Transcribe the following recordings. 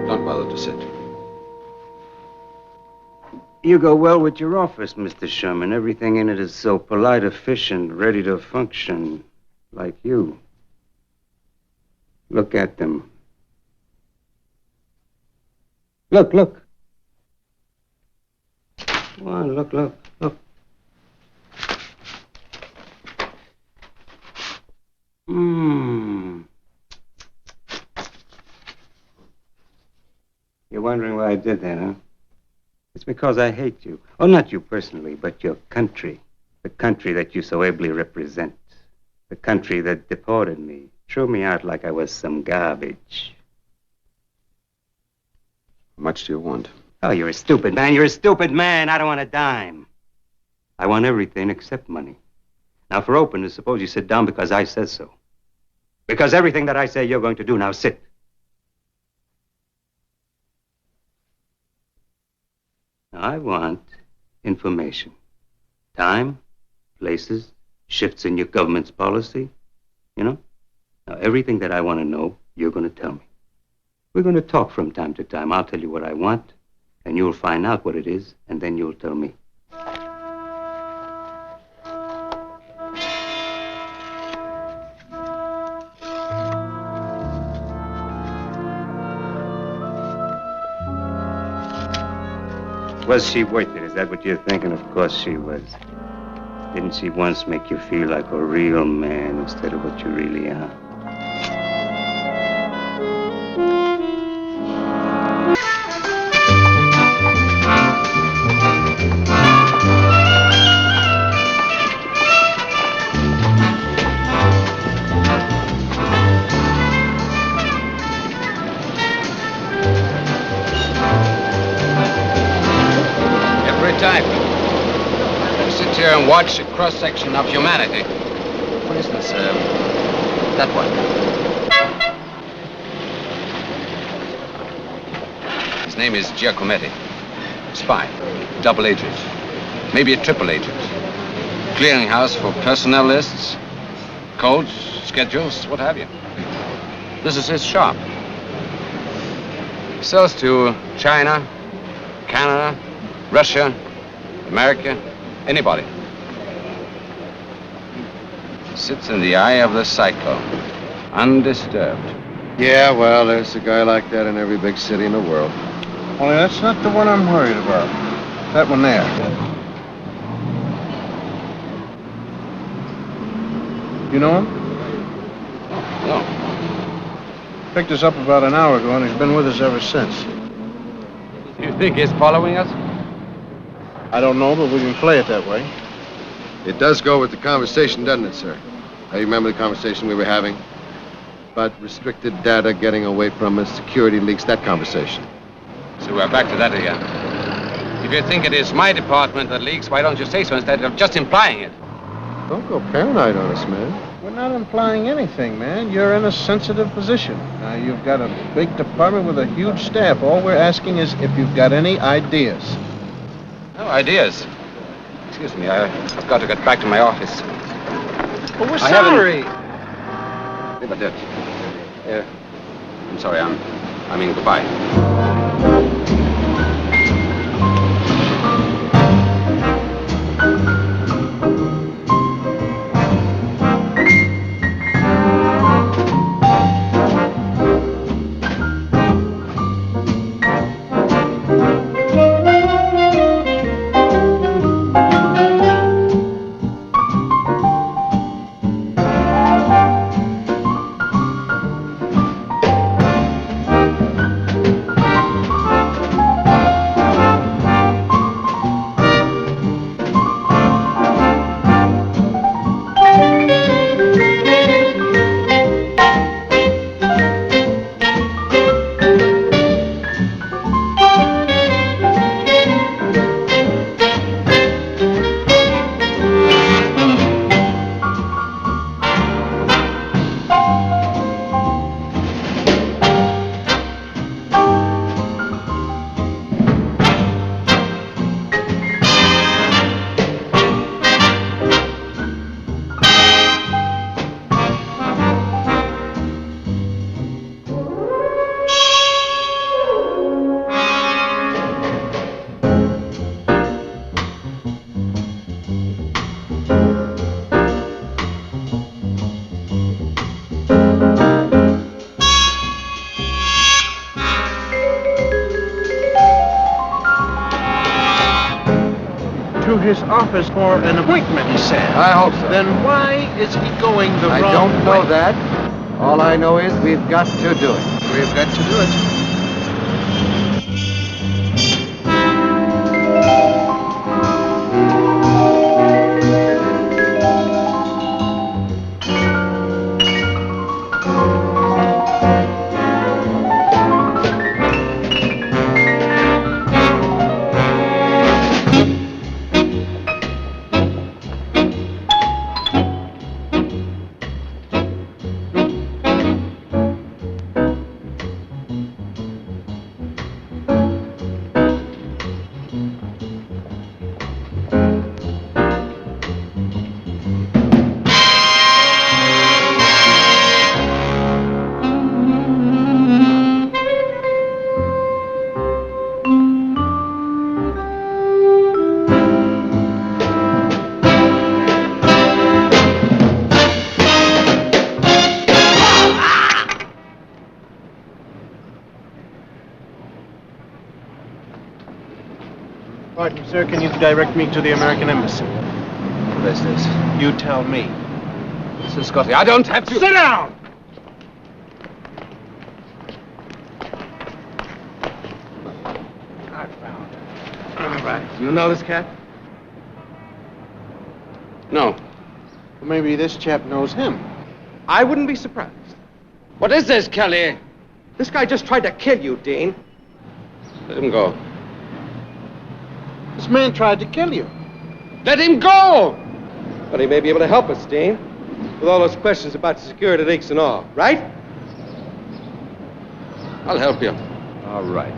Don't bother to sit. You go well with your office, Mr. Sherman. Everything in it is so polite, efficient, ready to function. Like you. Look at them. Look. Come on, look. You're wondering why I did that, huh? It's because I hate you. Oh, not you personally, but your country. The country that you so ably represent. The country that deported me. Threw me out like I was some garbage. How much do you want? Oh, you're a stupid man. You're a stupid man. I don't want a dime. I want everything except money. Now, for openness, suppose you sit down because I said so. Because everything that I say you're going to do. Now, sit. Now, I want information. Time, places, shifts in your government's policy. You know? Now, everything that I want to know, you're going to tell me. We're going to talk from time to time. I'll tell you what I want, and you'll find out what it is, and then you'll tell me. Was she worth it? Is that what you're thinking? Of course she was. Didn't she once make you feel like a real man instead of what you really are? And watch a cross-section of humanity. For instance, that one. His name is Giacometti. Spy. Double agent. Maybe a triple agent. Clearinghouse for personnel lists, codes, schedules, what have you. This is his shop. He sells to China, Canada, Russia, America, anybody. Sits in the eye of the psycho, undisturbed. Yeah, well, there's a guy like that in every big city in the world. Only that's not the one I'm worried about. That one there. You know him? No. Picked us up about an hour ago, and he's been with us ever since. You think he's following us? I don't know, but we can play it that way. It does go with the conversation, doesn't it, sir? I remember the conversation we were having about restricted data getting away from us, security leaks, that conversation. So we're back to that again. If you think it is my department that leaks, why don't you say so instead of just implying it? Don't go paranoid on us, man. We're not implying anything, man. You're in a sensitive position. Now, you've got a big department with a huge staff. All we're asking is if you've got any ideas. No ideas. Excuse me, I've got to get back to my office. But we're sorry. Yeah, but I'm sorry, I mean goodbye. his office for an appointment, he said. I hope so. Then why is he going the I wrong don't know way? that. All I know is we've got to do it. We've got to do it. Pardon, sir, can you direct me to the American Embassy? What is this? You tell me. Mr. Scotty, I don't have to... Sit down! I found it. All right. You know this cat? No. Well, maybe this chap knows him. I wouldn't be surprised. What is this, Kelly? This guy just tried to kill you, Dean. Let him go. This man tried to kill you. Let him go! But he may be able to help us, Dean. With all those questions about security leaks and all, right? I'll help you. All right.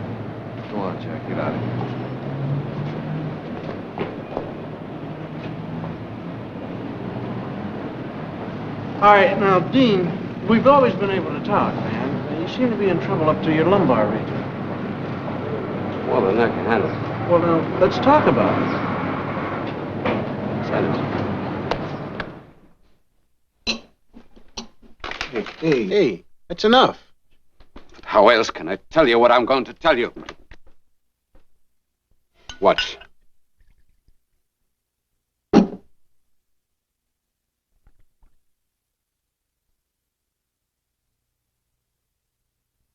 Go on, Jack. Get out of here. All right, now, Dean, we've always been able to talk, man. You seem to be in trouble up to your lumbar region. More than I can handle. Well, now, let's talk about it. Hey, that's enough. How else can I tell you what I'm going to tell you? Watch.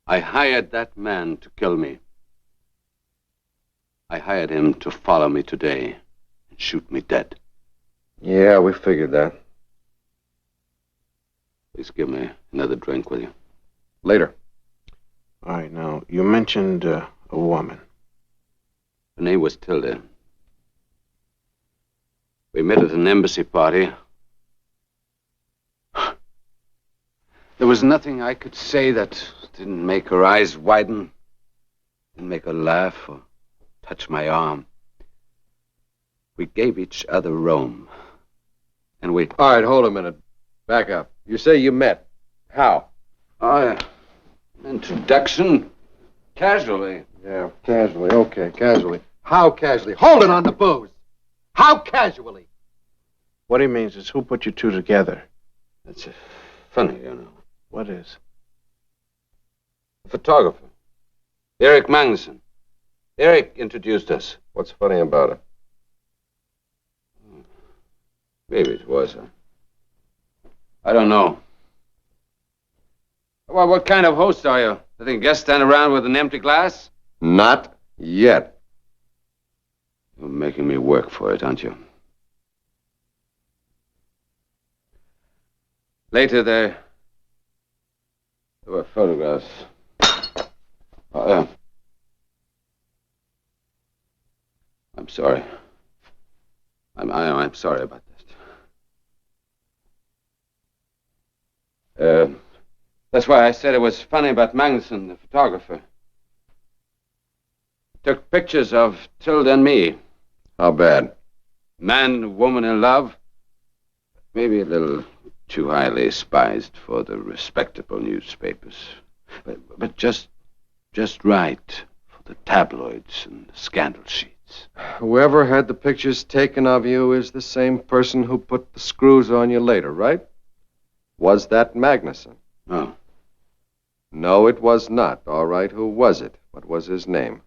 I hired that man to kill me. I hired him to follow me today and shoot me dead. Yeah, we figured that. Please give me another drink, will you? Later. All right, now, you mentioned a woman. Her name was Tilda. We met at an embassy party. There was nothing I could say that didn't make her eyes widen, didn't make her laugh or touch my arm. We gave each other room. And we... All right, hold a minute. Back up. You say you met. How? Introduction. Casually. Yeah, casually. Okay, casually. How casually? Hold it on the booze. How casually? What he means is who put you two together. That's funny, you know. What is? A photographer. Eric Magnuson. Eric introduced us. What's funny about it? Maybe it was. I don't know. Well, what kind of host are you? Letting guests stand around with an empty glass? Not yet. You're making me work for it, aren't you? Later, there were photographs. I'm sorry. I'm sorry about that. That's why I said it was funny about Magnuson, the photographer. Took pictures of Tilda and me. How bad? Man and woman in love. Maybe a little too highly spiced for the respectable newspapers. But just right for the tabloids and the scandal sheets. Whoever had the pictures taken of you is the same person who put the screws on you later, right? Was that Magnuson? No. No, it was not. All right, who was it? What was his name?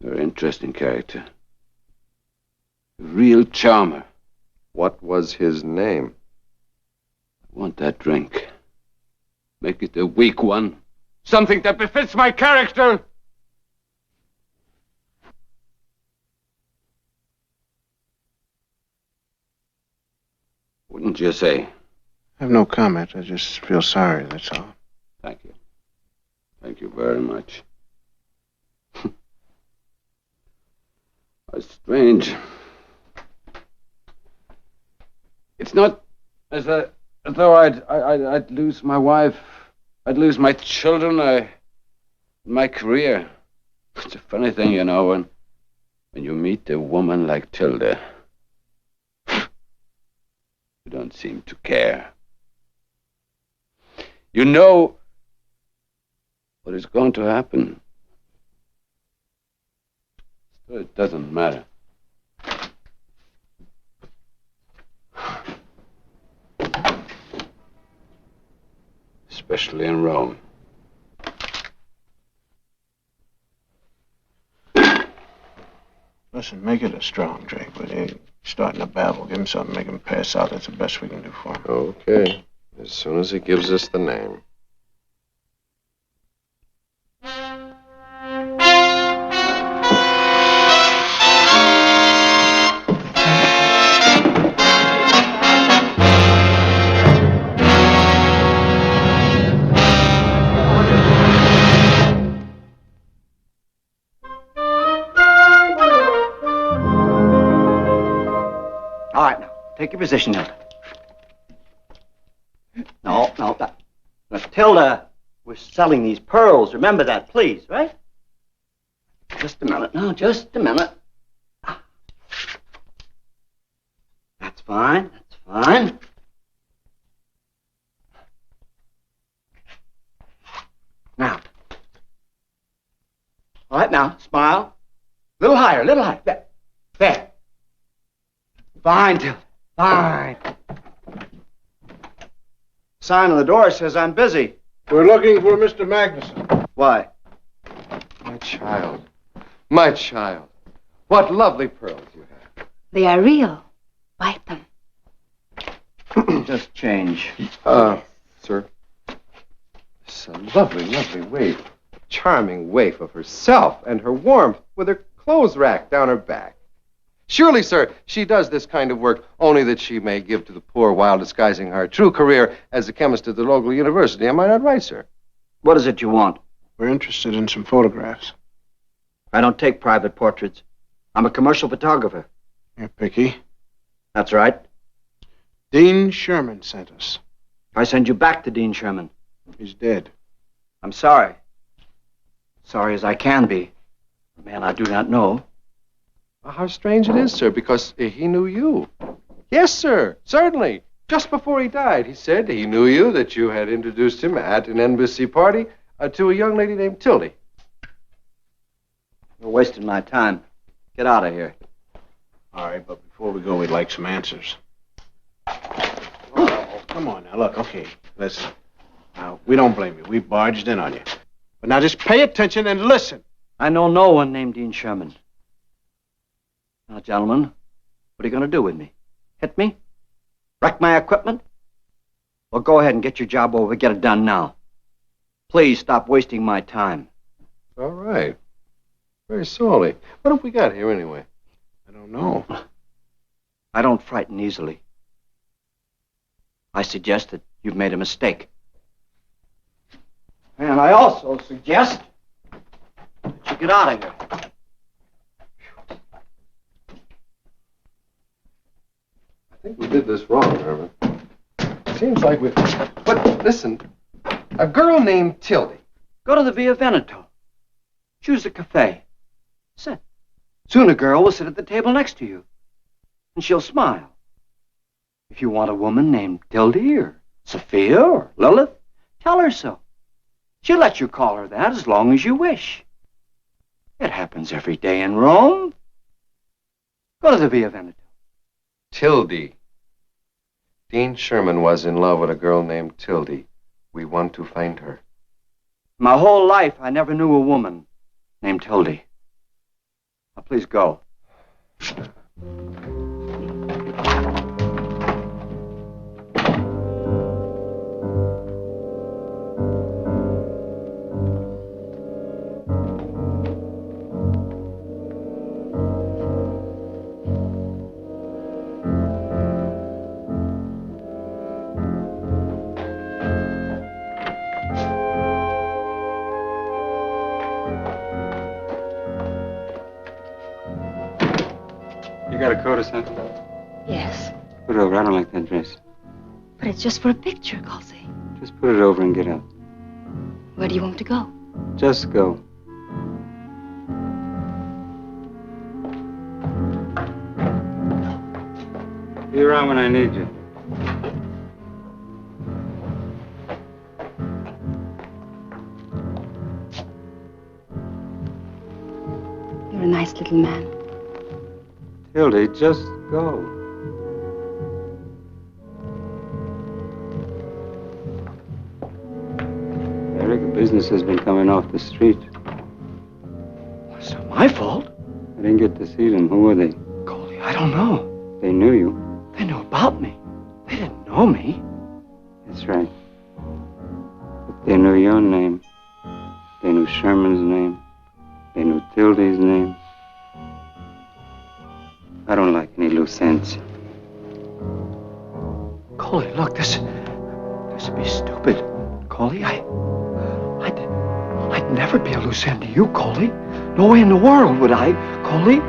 Very interesting character. A real charmer. What was his name? I want that drink. Make it a weak one. Something that befits my character. Wouldn't you say? I have no comment. I just feel sorry, that's all. Thank you. Thank you very much. That's strange. It's not as though I'd lose my wife, I'd lose my children, my career. It's a funny thing, you know, when you meet a woman like Tilda. You don't seem to care. You know what is going to happen. So it doesn't matter. Especially in Rome. Listen, make it a strong drink, but he's starting to babble. Give him something, make him pass out. That's the best we can do for him. Okay. As soon as he gives us the name. All right, now, take your position, Hilda. No, that. Tilda, we're selling these pearls. Remember that, please, right? Just a minute now, just a minute. That's fine, that's fine. Now. All right, now, smile. A little higher, a little higher. There. There. Fine, Tilda. Fine. Sign on the door says I'm busy. We're looking for Mr. Magnuson. Why? My child. My child. What lovely pearls you have. They are real. Buy them. Just change. Sir. It's a lovely, lovely waif. Charming waif of herself and her warmth with her clothes rack down her back. Surely, sir, she does this kind of work only that she may give to the poor while disguising her true career as a chemist at the local university. Am I not right, sir? What is it you want? We're interested in some photographs. I don't take private portraits. I'm a commercial photographer. You're picky. That's right. Dean Sherman sent us. I send you back to Dean Sherman. He's dead. I'm sorry. Sorry as I can be. A man I do not know. How strange it is, sir, because he knew you. Yes, sir, certainly. Just before he died, he said he knew you, that you had introduced him at an embassy party to a young lady named Tildy. You're wasting my time. Get out of here. All right, but before we go, we'd like some answers. Oh, come on now, look, okay, listen. Now, we don't blame you. We barged in on you. But now just pay attention and listen. I know no one named Dean Sherman. Now, gentlemen, what are you going to do with me? Hit me? Wreck my equipment? Well, go ahead and get your job over. Get it done now. Please stop wasting my time. All right. Very sorely. What have we got here, anyway? I don't know. I don't frighten easily. I suggest that you've made a mistake. And I also suggest that you get out of here. I think we did this wrong, Herman. Seems like we... But listen, a girl named Tildy. Go to the Via Veneto. Choose a cafe. Sit. Soon a girl will sit at the table next to you. And she'll smile. If you want a woman named Tildy or Sophia or Lilith, tell her so. She'll let you call her that as long as you wish. It happens every day in Rome. Go to the Via Veneto. Tildy. Dean Sherman was in love with a girl named Tildy. We want to find her. My whole life, I never knew a woman named Tildy. Now, please go. You got a coat or something? Yes, Put it over. I don't like that dress. but it's just for a picture, Gulsey. Just put it over and get out. Where do you want to go? Just go. Be around when I need you. You're a nice little man. Hildy, just go. Eric, business has been coming off the street. It's not my fault. I didn't get to see them. Who were they? Coley, I don't know. They knew you. They knew about me. They didn't know me. That's right. But they knew your name. They knew Sherman's name. They knew Tildy's name. I don't like any loose ends. Coley, look, this would be stupid. Coley, I'd never be a loose end to you, Coley. No way in the world would I, Coley.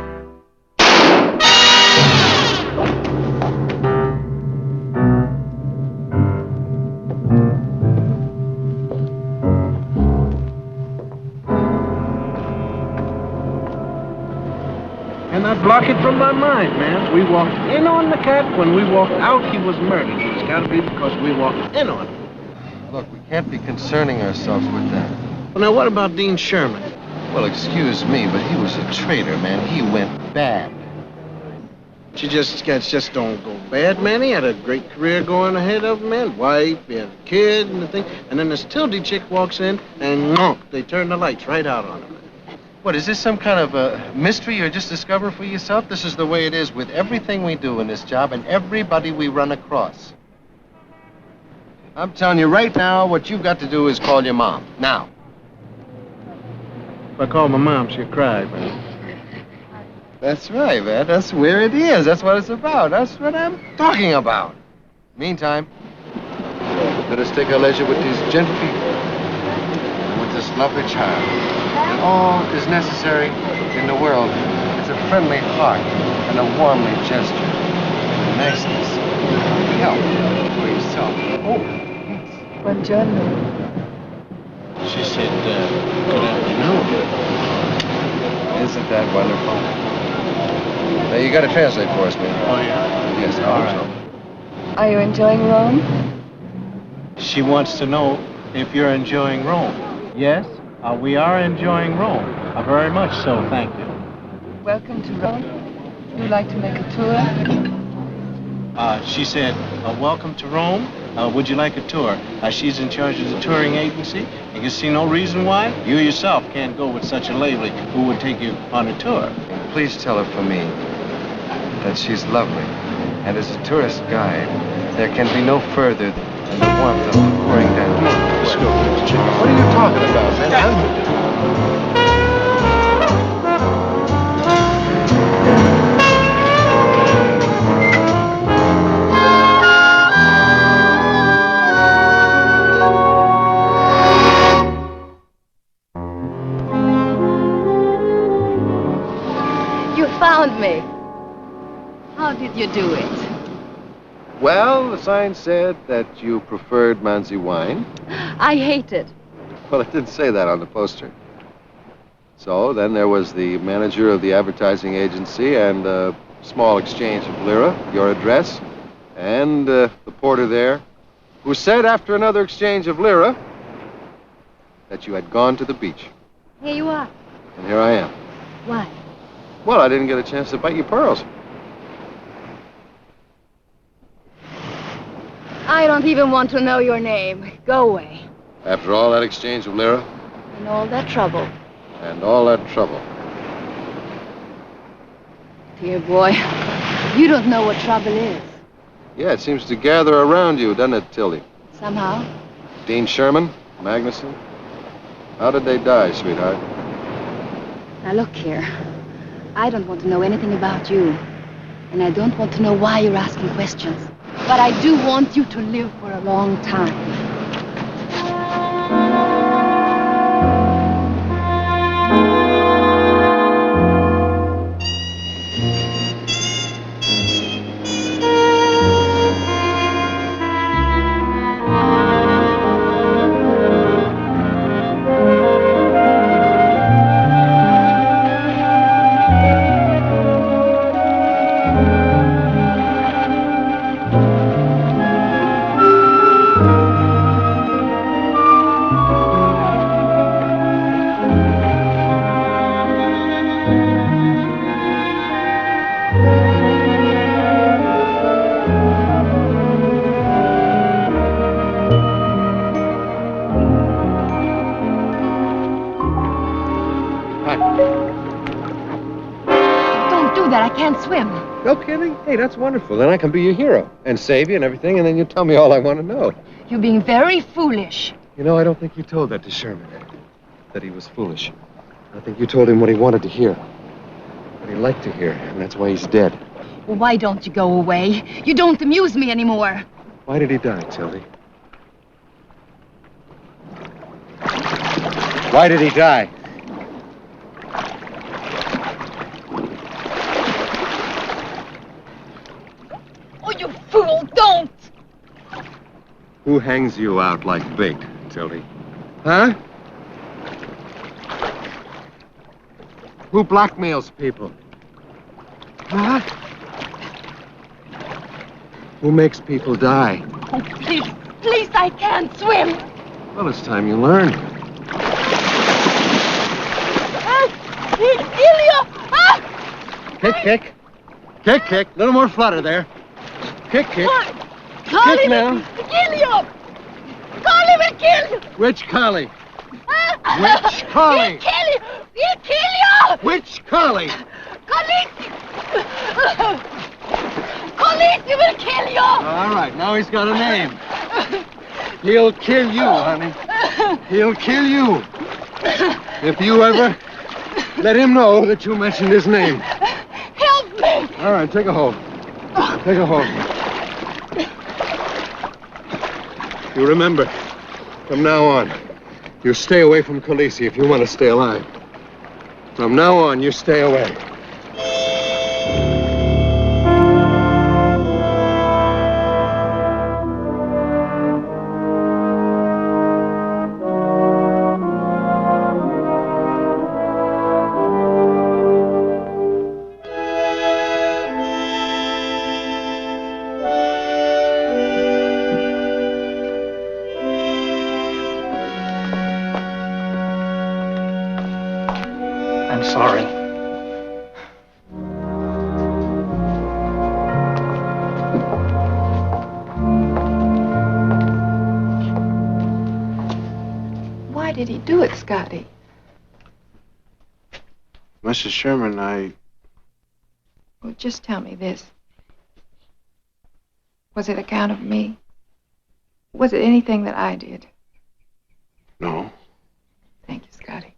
Cannot block it from my mind, man. We walked in on the cat. When we walked out, he was murdered. It's got to be because we walked in on him. Look, we can't be concerning ourselves with that. Well, now, what about Dean Sherman? Well, excuse me, but he was a traitor, man. He went bad. She just don't go bad, man. He had a great career going ahead of him, man. Wife, he had a kid and the thing. And then this Tildy chick walks in and they turn the lights right out on him. What, is this some kind of a mystery you're just discovering for yourself? This is the way it is with everything we do in this job and everybody we run across. I'm telling you right now, what you've got to do is call your mom. Now. If I call my mom, she'll cry, man. That's right, man. That's where it is. That's what it's about. That's what I'm talking about. Meantime, let us take our leisure with these gentle people and with this lovely child. And all is necessary in the world is a friendly heart and a womanly gesture, and niceness, help for yourself. Oh, yes. Buongiorno. She said, good afternoon. Isn't that wonderful? Now, you got to translate for us, man. Oh, yeah? Yes, I hope so. Are you enjoying Rome? She wants to know if you're enjoying Rome. Yes, we are enjoying Rome. Very much so, thank you. Welcome to Rome. Would you like to make a tour? She said, welcome to Rome. Would you like a tour? She's in charge of the touring agency. You can see no reason why you yourself can't go with such a lady who would take you on a tour. Please tell her for me that she's lovely. And as a tourist guide, there can be no further than the warmth of the pouring down. Let's go. What are you talking about, man? You found me. How did you do it? Well, the sign said that you preferred Manzi wine. I hate it. Well, it didn't say that on the poster. So then there was the manager of the advertising agency and a small exchange of lira, your address, and the porter there, who said after another exchange of lira that you had gone to the beach. Here you are. And here I am. Why? Well, I didn't get a chance to bite your pearls. I don't even want to know your name. Go away. After all that exchange of lira And all that trouble. and all that trouble. Dear boy, you don't know what trouble is. Yeah, it seems to gather around you, doesn't it, Tildy? Somehow. Dean Sherman, Magnuson. How did they die, sweetheart? Now look here. I don't want to know anything about you. And I don't want to know why you're asking questions. But I do want you to live for a long time. Don't do that. I can't swim. No kidding? Hey, that's wonderful. Then I can be your hero and save you and everything, and then you tell me all I want to know. You're being very foolish. You know, I don't think you told that to Sherman, that he was foolish. I think you told him what he wanted to hear, what he liked to hear, and that's why he's dead. Well, why don't you go away? You don't amuse me anymore. Why did he die, Tildy? Why did he die? Oh, you fool, don't! Who hangs you out like bait, Tildy? Huh? Who blackmails people? Huh? Who makes people die? Oh, please, please, I can't swim. Well, it's time you learn. He'll kill you! Ah! Kick, kick. Kick, kick. A little more flutter there. Kick, kick. Collie Kick will now. kill you! Collie will kill you! Which collie? Ah! Which collie? He'll kill you! He'll kill you! Which collie? Khaleesi! Khaleesi will kill you! All right, now he's got a name. He'll kill you, honey. He'll kill you. If you ever let him know that you mentioned his name. Help me! All right, take a hold. Take a hold. You remember, from now on, you stay away from Khaleesi if you want to stay alive. From now on, you stay away. I'm sorry. Why did he do it, Scotty? Mrs. Sherman, Well, just tell me this. Was it account of me? Was it anything that I did? No. Thank you, Scotty.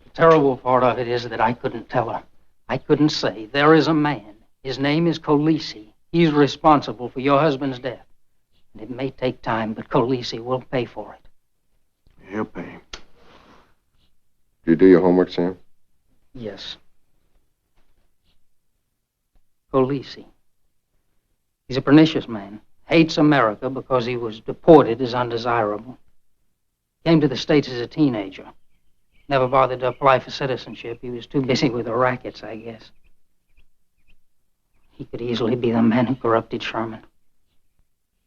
The terrible part of it is that I couldn't tell her. I couldn't say, there is a man. His name is Khaleesi. He's responsible for your husband's death. And it may take time, but Khaleesi will pay for it. He'll pay. Did you do your homework, Sam? Yes. Khaleesi. He's a pernicious man. Hates America because he was deported as undesirable. Came to the States as a teenager. Never bothered to apply for citizenship. He was too busy with the rackets, I guess. He could easily be the man who corrupted Sherman.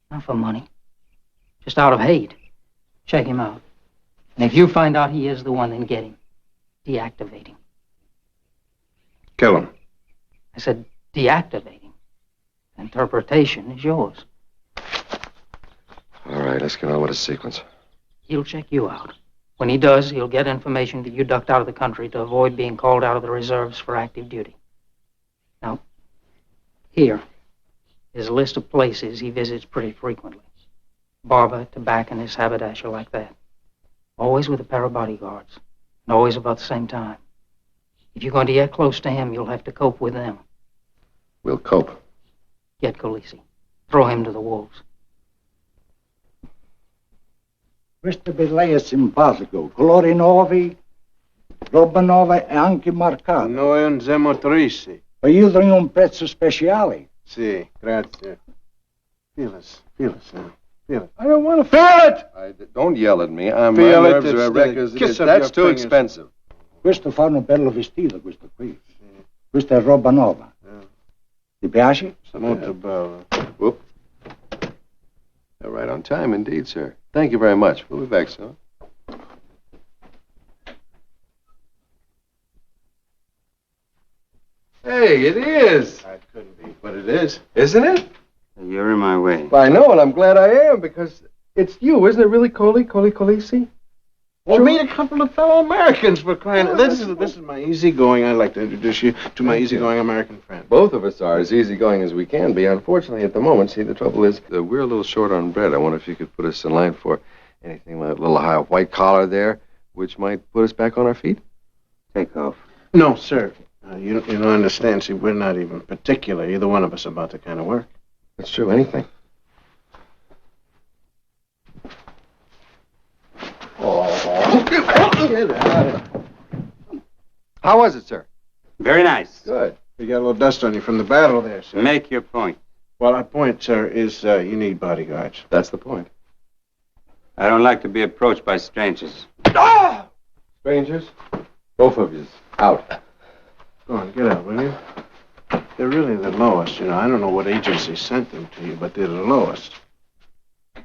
Not for money. Just out of hate. Check him out. And if you find out he is the one, then get him. Deactivate him. Kill him. I said deactivate him. Interpretation is yours. All right, let's get on with the sequence. He'll check you out. When he does, he'll get information that you ducked out of the country to avoid being called out of the reserves for active duty. Now, here is a list of places he visits pretty frequently. Barber, tobacconist, haberdasher, like that. Always with a pair of bodyguards. And always about the same time. If you're going to get close to him, you'll have to cope with them. We'll cope. Get Colisi. Throw him to the wolves. Questa bellezza è simpatico, colori nuovi, roba nuova e anche marcata. Noi non siamo tristi. Aiutano un prezzo speciale. Sì, grazie. Feel us, feel it. I don't want to feel it! Don't yell at me. My Feel it, nerves it's are a the wreck as it kiss is. of That's your too fingers. expensive. Questo fa un bello vestito, questo qui. Questa è roba nuova. Ti piace? Molto bello. Whoop. You're right on time indeed, sir. Thank you very much. We'll be back soon. Hey, it is. That couldn't be, but it is. Isn't it? You're in my way. Well, I know, and I'm glad I am, because it's you, isn't it really, Colisi? Well, meet a couple of fellow Americans for crying out. This is my easygoing. I'd like to introduce you to my easygoing American friend. Both of us are as easygoing as we can be. Unfortunately, at the moment, see, the trouble is we're a little short on bread. I wonder if you could put us in line for anything like a little high white collar there, which might put us back on our feet. Take off. No, sir. You don't understand. See, we're not even particular, either one of us, about the kind of work. That's true. Anything. Get out. How was it, sir? Very nice. Good. You got a little dust on you from the battle there, sir. Make your point. Well, our point, sir, is you need bodyguards. That's the point. I don't like to be approached by strangers. Strangers, both of you, out. Go on, get out, will you? They're really the lowest, you know. I don't know what agency sent them to you, but they're the lowest.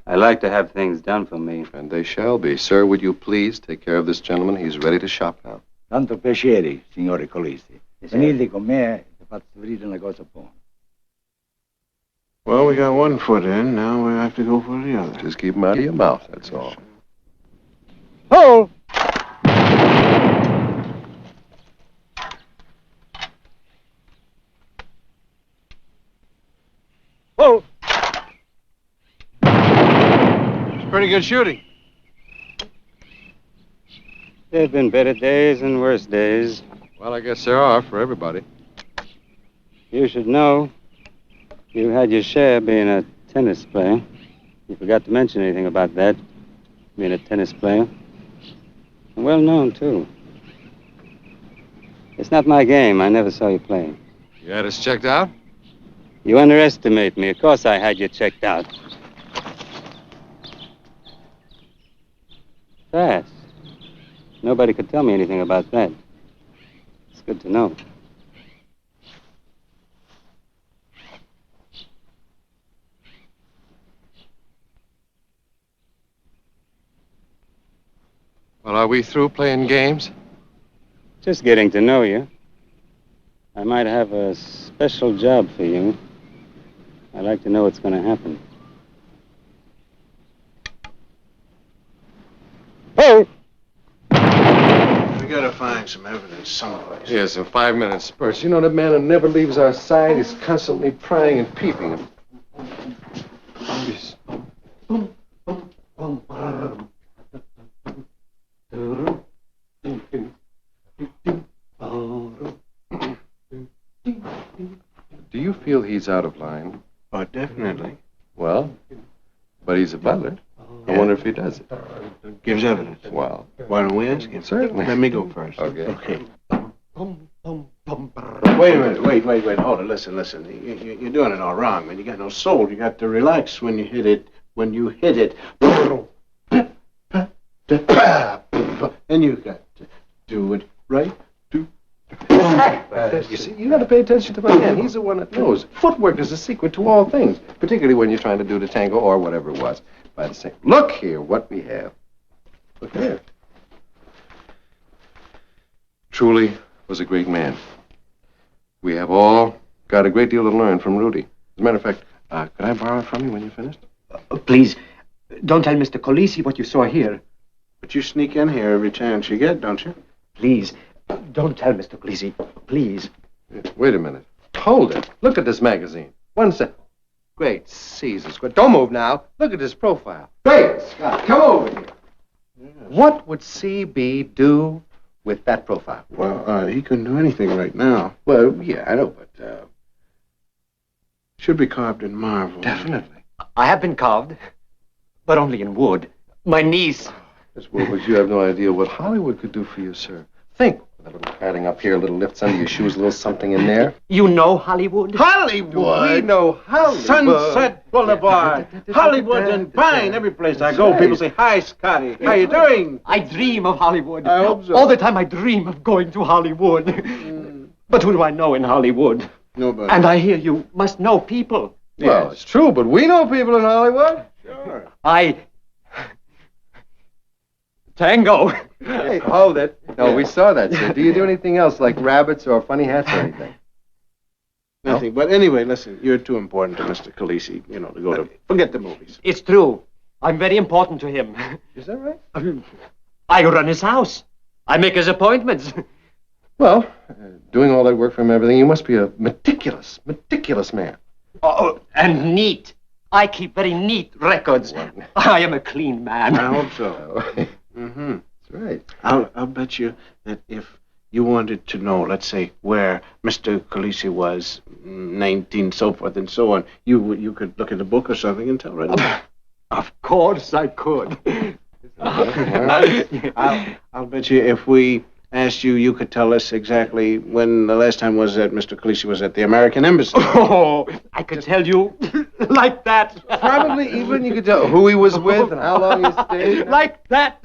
I like to have things done for me. And they shall be. Sir, would you please take care of this gentleman? He's ready to shop now. Tanto piacere, signore Colisi. Venite con me e faccio vedere una cosa buona. Well, we got one foot in. Now we have to go for the other. Just keep him out of your mouth, that's all. Oh! Oh! It's pretty good shooting. There have been better days and worse days. Well, I guess there are for everybody. You should know. You had your share being a tennis player. You forgot to mention anything about that, being a tennis player. And well known, too. It's not my game. I never saw you play. You had us checked out? You underestimate me. Of course I had you checked out. Fast. Nobody could tell me anything about that. It's good to know. Well, are we through playing games? Just getting to know you. I might have a special job for you. I'd like to know what's going to happen. Hey! We gotta find some evidence someplace. Yes, in 5 minutes spurts. You know, that man who never leaves our side. He's constantly prying and peeping. Yes. Do you feel he's out of line? Oh, definitely. Well, but he's a butler. I wonder if he does it. Gives evidence. Well, Why don't we ask him? certainly. Let me go first. Okay. Wait a minute. Wait. Hold it. Listen. You're doing it all wrong, man. You got no soul. You got to relax when you hit it. And you got to do it right. You see, you got to pay attention to my man. He's the one that knows. Footwork is the secret to all things, particularly when you're trying to do the tango or whatever it was. By the same. Look here, what we have. Look there. Truly was a great man. We have all got a great deal to learn from Rudy. As a matter of fact, could I borrow it from you when you're finished? Please, Don't tell Mr. Colisi what you saw here. But you sneak in here every chance you get, don't you? Please, don't tell Mr. Colisi. Please. Wait a minute. Hold it. Look at this magazine. One sec. Great Caesar. Don't move now. Look at his profile. Great Scott, come over here. What would CB do with that profile? Well, he couldn't do anything right now. Well, yeah, I know, but Should be carved in marble. definitely. I have been carved, but only in wood. My niece. Miss Wilbur, you have no idea what Hollywood could do for you, sir. Think. A little padding up here, a little lifts under your shoes, a little something in there. You know Hollywood? Hollywood! We know Hollywood. Sunset Boulevard. Hollywood and Vine. Every place I go, people say, "Hi, Scotty. How you doing?" I dream of Hollywood. I hope so. All the time I dream of going to Hollywood. But who do I know in Hollywood? Nobody. And I hear you must know people. Well, it's true, but we know people in Hollywood. Sure. Tango. Hey, hold it. No, we saw that, sir. Do you do anything else, like rabbits or funny hats or anything? Nothing. But anyway, listen, you're too important to Mr. Khaleesi, you know, to go to... Forget the movies. It's true. I'm very important to him. Is that right? I run his house. I make his appointments. Well, doing all that work for him and everything, you must be a meticulous man. Oh, and neat. I keep very neat records. I am a clean man. I hope so. Mm-hmm. That's right. I'll bet you that if you wanted to know, let's say, where Mr. Khaleesi was, 19, so forth and so on, you could look at a book or something and tell right away. Of course I could. I'll bet you if we asked you, you could tell us exactly when the last time was that Mr. Khaleesi was at the American Embassy. Oh, I could tell you like that. Probably even you could tell who he was with and how long he stayed. Like that.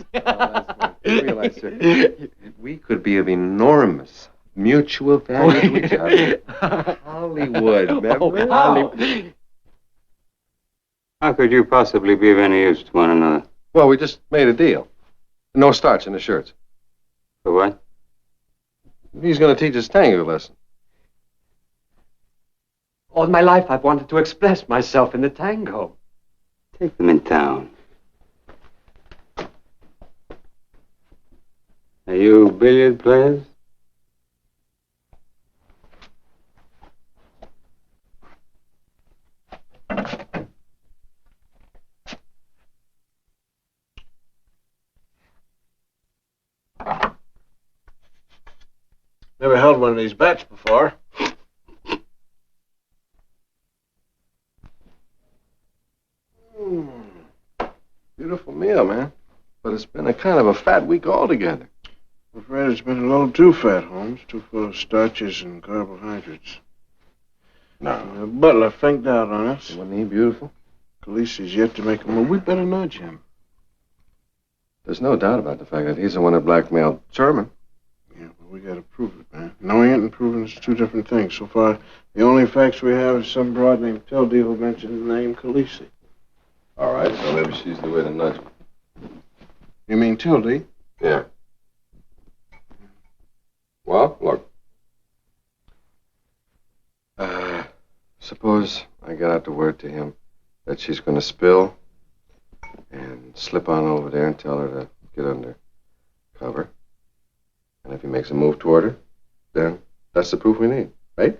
Realize, sir, we could be of enormous mutual value to each other. Hollywood, remember? Hollywood. How could you possibly be of any use to one another? Well, we just made a deal. No starch in the shirts. For what? He's going to teach us tango lesson. All my life I've wanted to express myself in the tango. Take them in town. Are you billiard players? Never held one of these bats before. Beautiful meal, man. But it's been a kind of a fat week altogether. I'm afraid it's been a little too fat, Holmes. Too full of starches and carbohydrates. No. Butler finked out on us. Wasn't he beautiful? Khaleesi's yet to make a move. We better nudge him. There's no doubt about the fact that he's the one that blackmailed Sherman. Yeah, but we gotta prove it, man. Knowing it and proving it's two different things. So far, the only facts we have is some broad named Tildy who mentioned the name Khaleesi. All right, so maybe she's the way to nudge him. You mean Tildy? Yeah. Well, look. Suppose I get out the word to him that she's going to spill and slip on over there and tell her to get under cover. And if he makes a move toward her, then that's the proof we need, right?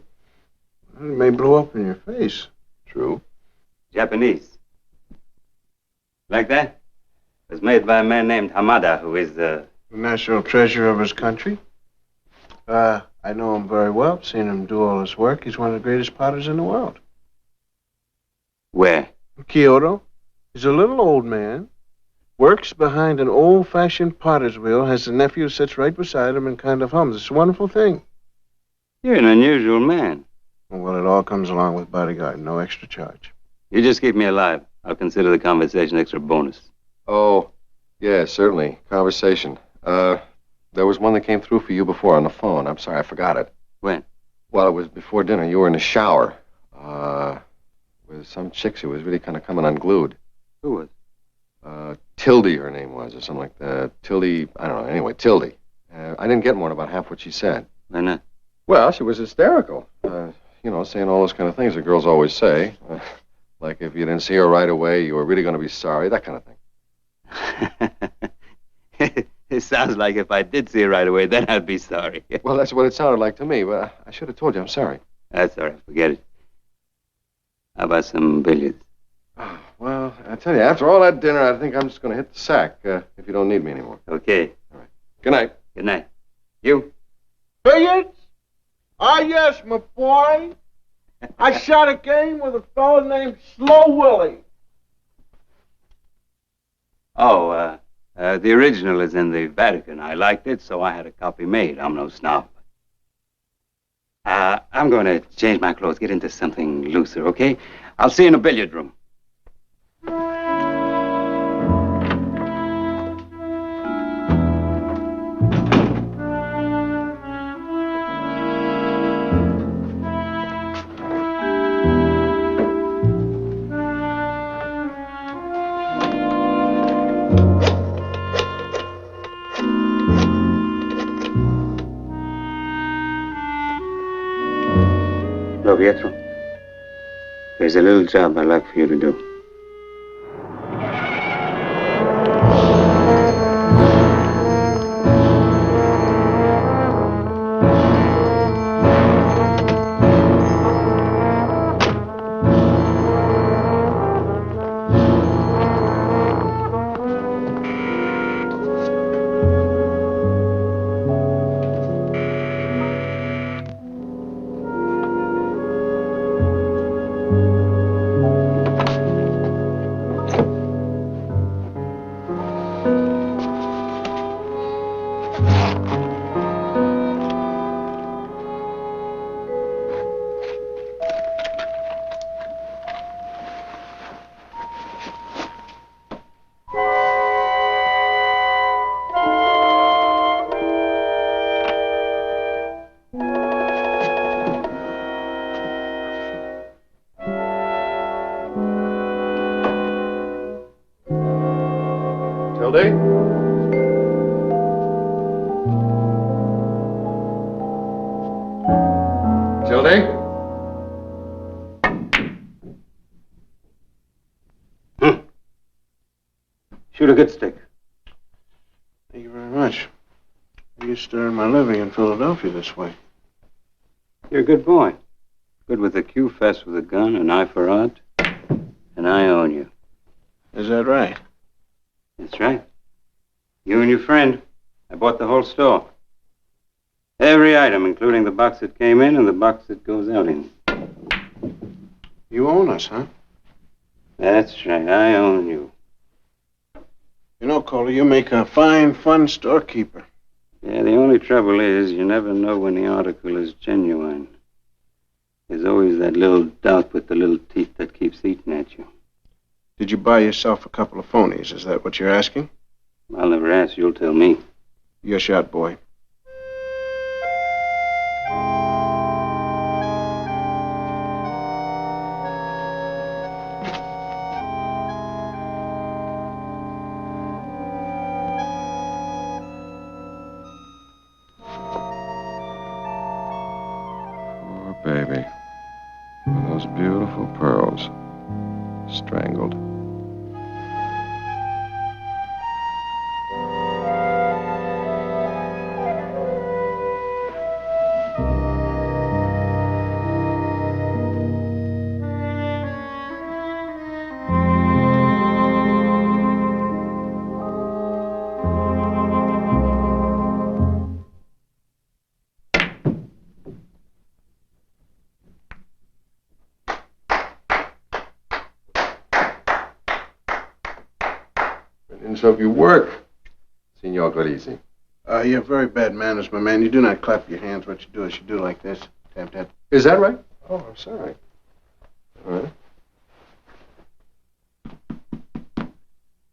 It may blow up in your face. True. Japanese. Like that? It was made by a man named Hamada, who is The national treasure of his country. I know him very well. I've seen him do all his work. He's one of the greatest potters in the world. Where? Kyoto. He's a little old man. Works behind an old-fashioned potter's wheel, has a nephew who sits right beside him and kind of hums. It's a wonderful thing. You're an unusual man. Well, it all comes along with bodyguard, no extra charge. You just keep me alive. I'll consider the conversation extra bonus. Oh, yeah, certainly. Conversation. There was one that came through for you before on the phone. I'm sorry, I forgot it. When? Well, it was before dinner. You were in the shower. With some chicks who was really kind of coming unglued. Who was? Tildy, her name was, or something like that. Tildy, I don't know. Anyway, Tildy. I didn't get more than about half what she said. Why not? Well, she was hysterical. You know, saying all those kind of things that girls always say. Like if you didn't see her right away, you were really going to be sorry, that kind of thing. It sounds like if I did see her right away, then I'd be sorry. Well, that's what it sounded like to me, but I should have told you I'm sorry. That's all right. Forget it. How about some billiards? Oh, well, I tell you, after all that dinner, I think I'm just going to hit the sack if you don't need me anymore. Okay. All right. Good night. Good night. You? Billiards? Ah, yes, my boy. I shot a game with a fellow named Slow Willie. Oh, the original is in the Vatican. I liked it, so I had a copy made. I'm no snob. I'm going to change my clothes, get into something looser, okay? I'll see you in the billiard room. Hello, Pietro. There's a little job I'd like for you to do. Tildy? Tildy? Shoot a good stick. Thank you very much. I used to earn my living in Philadelphia this way. You're a good boy. Good with a Q fast with a gun, an eye for art, and I own you. Is that right? That's right. You and your friend. I bought the whole store. Every item, including the box that came in and the box that goes out in. You own us, huh? That's right. I own you. You know, Coley, you make a fine, fun storekeeper. Yeah, the only trouble is you never know when the article is genuine. There's always that little doubt with the little teeth that keeps eating at you. Did you buy yourself a couple of phonies? Is that what you're asking? I'll never ask. You'll tell me. You're shot, boy. Poor baby. With those beautiful pearls. Strangled. Of your work, Signor Carisi. You have very bad manners, my man. You do not clap your hands. What you do is you do like this. Tap, tap. Is that right? Oh, I'm sorry. All right.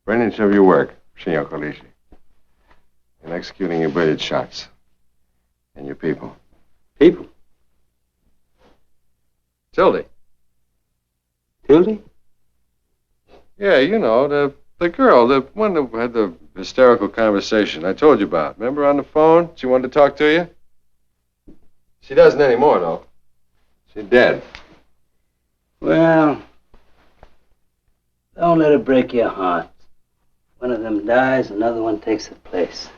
For an inch of your work, Signor Carisi. In executing your billiard shots. And your people. People? Tildy. Tildy? Yeah, you know, the girl, the one that had the hysterical conversation I told you about. Remember on the phone? She wanted to talk to you? She doesn't anymore, though. She's dead. Well, Don't let it break your heart. One of them dies, another one takes its place.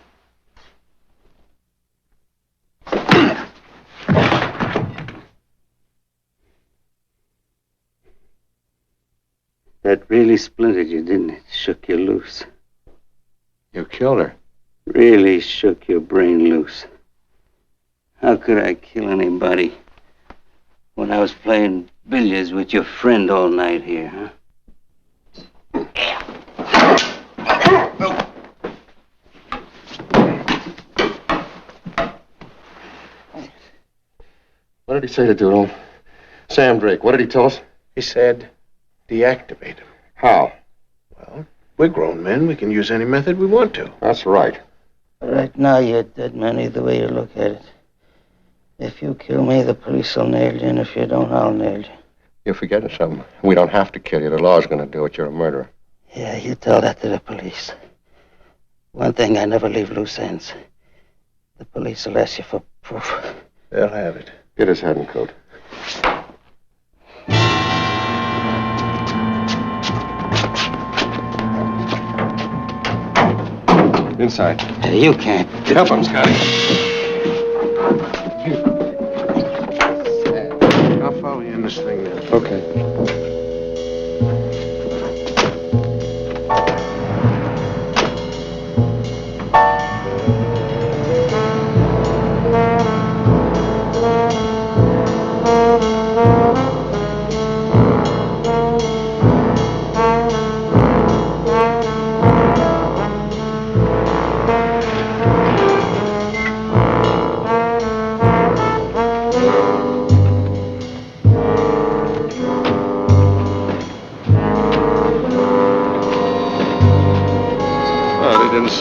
That really splintered you, didn't it? Shook you loose. You killed her. Really shook your brain loose. How could I kill anybody when I was playing billiards with your friend all night here, huh? What did he say to Doodle? Sam Drake, what did he tell us? He said, deactivate him. How? Well, we're grown men. We can use any method we want to. That's right. Right now, you're a dead man either way you look at it. If you kill me, the police will nail you, and if you don't, I'll nail you. You're forgetting something. We don't have to kill you. The law's going to do it. You're a murderer. Yeah, you tell that to the police. One thing, I never leave loose ends. The police will ask you for proof. They'll have it. Get his hat and coat. Inside. Hey, you can't. Help him, Scotty. I'll follow you in this thing now. Okay.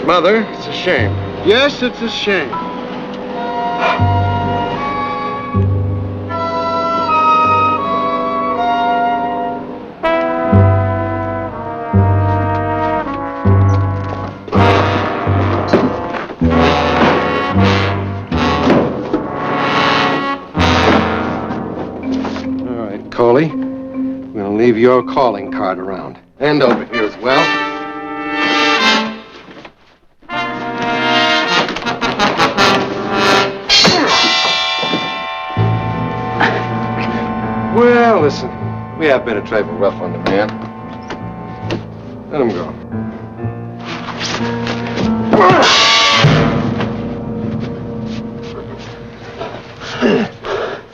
Mother, it's a shame. Yes, it's a shame. All right, Coley. I'm going to leave your calling card around. And over here as well. Well, listen, we have been a trifle rough on the man. Let him go.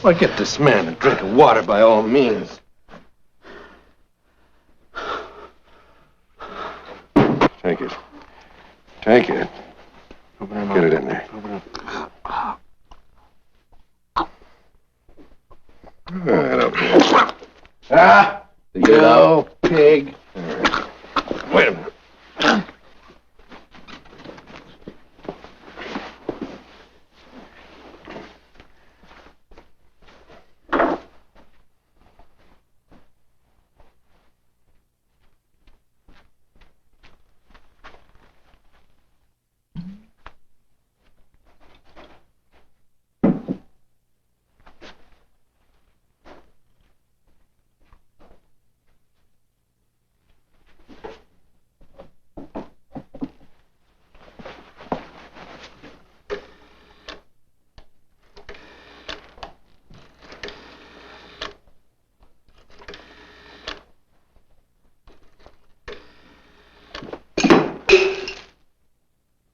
Well, get this man a drink of water by all means. Take it. Take it. Get it in there. Right up here. Ah! You pig. Wait a minute.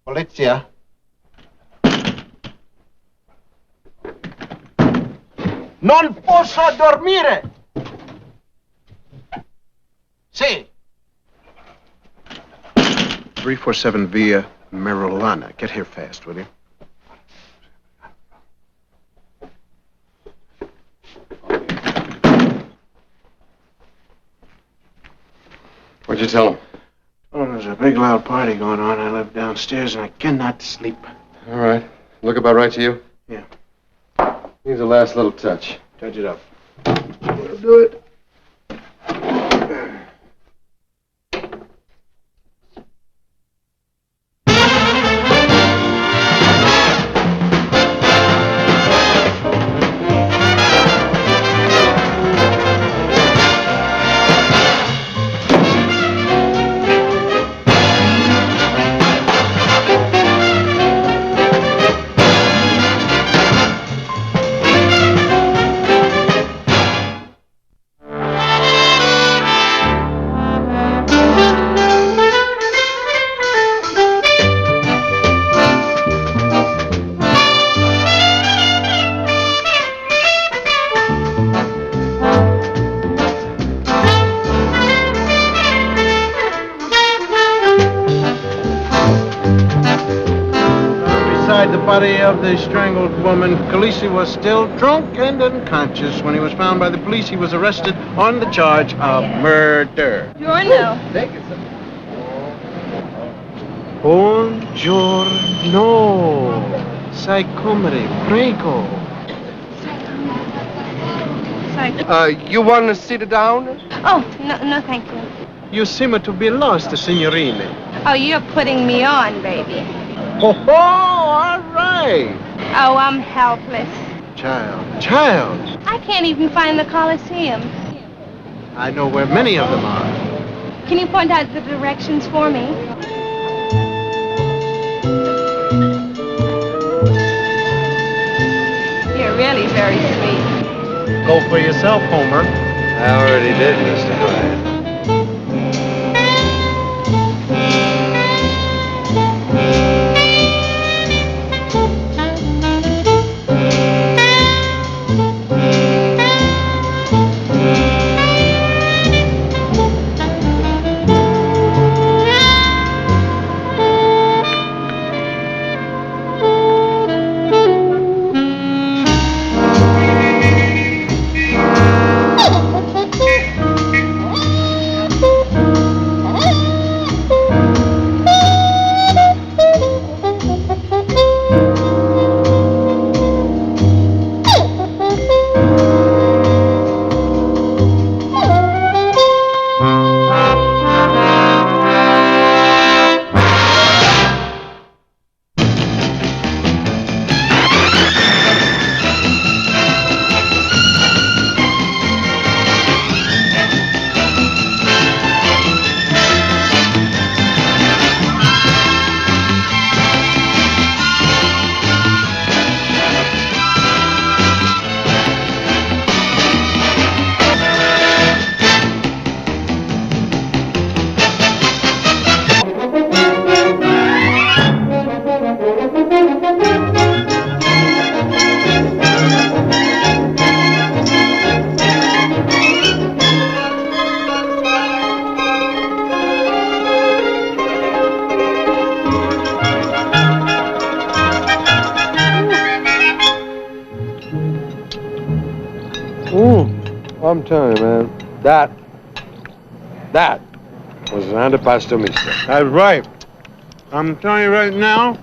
Polizia. Non posso dormire. Sì. 347 via Merolana. Get here fast, will you? What'd you tell him? Oh, there's a big loud party going on. I live downstairs and I cannot sleep. All right. Look about right to you? Yeah. Needs a last little touch. Touch it up. We'll do it. body of the strangled woman. Khaleesi was still drunk and unconscious. When he was found by the police, he was arrested on the charge of murder. Buongiorno. Buongiorno. Sai comere, prego. Sorry. You want to sit down? Oh, no, thank you. You seem to be lost, signorine. Oh, you're putting me on, baby. Oh, all right. Oh, I'm helpless. Child. I can't even find the Coliseum. I know where many of them are. Can you point out the directions for me? You're really very sweet. Go for yourself, Homer. I already did, Mr. Hyde. I'm telling you, man, that was an antipasto misto. That's right. I'm telling you right now,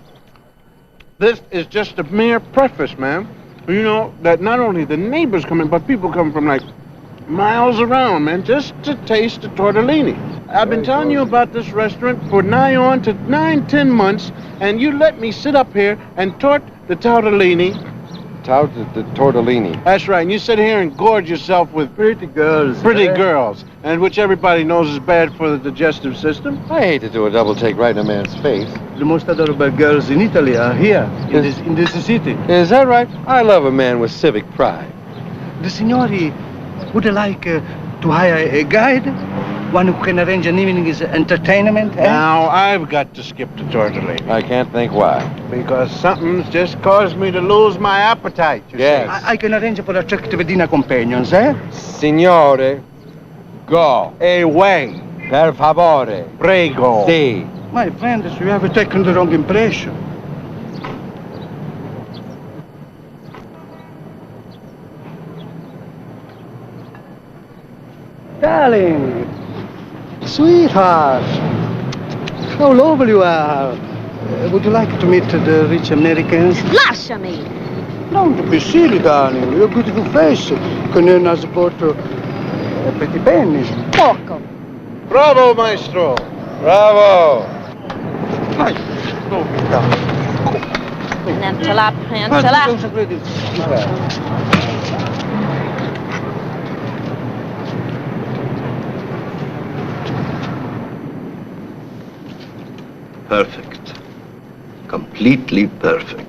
this is just a mere preface, man. You know, that not only the neighbors come in, but people come from, like, miles around, man, just to taste the tortellini. I've been telling you about this restaurant for nigh on to 9-10 months, and you let me sit up here and tort the tortellini. The tortellini. That's right, and you sit here and gorge yourself with Pretty girls. pretty girls, and which everybody knows is bad for the digestive system. I hate to do a double take right in a man's face. The most adorable girls in Italy are here, in this city. Is that right? I love a man with civic pride. The signori would like to hire a guide, one who can arrange an evening's entertainment. Now, I've got to skip the tortellini. I can't think why. Because something's just caused me to lose my appetite, you Yes. I can arrange for attractive dinner companions, eh? Signore, go. Away. Per favore. Prego. Sì. My friends, you have taken the wrong impression. Darling, sweetheart, how lovely you are. Would you like to meet the rich Americans? Lasciami! Don't be silly, darling. Your beautiful face can earn us both a pretty penny. Poco! Bravo, maestro. Bravo. Prentola, prentola. Perfect. Completely perfect.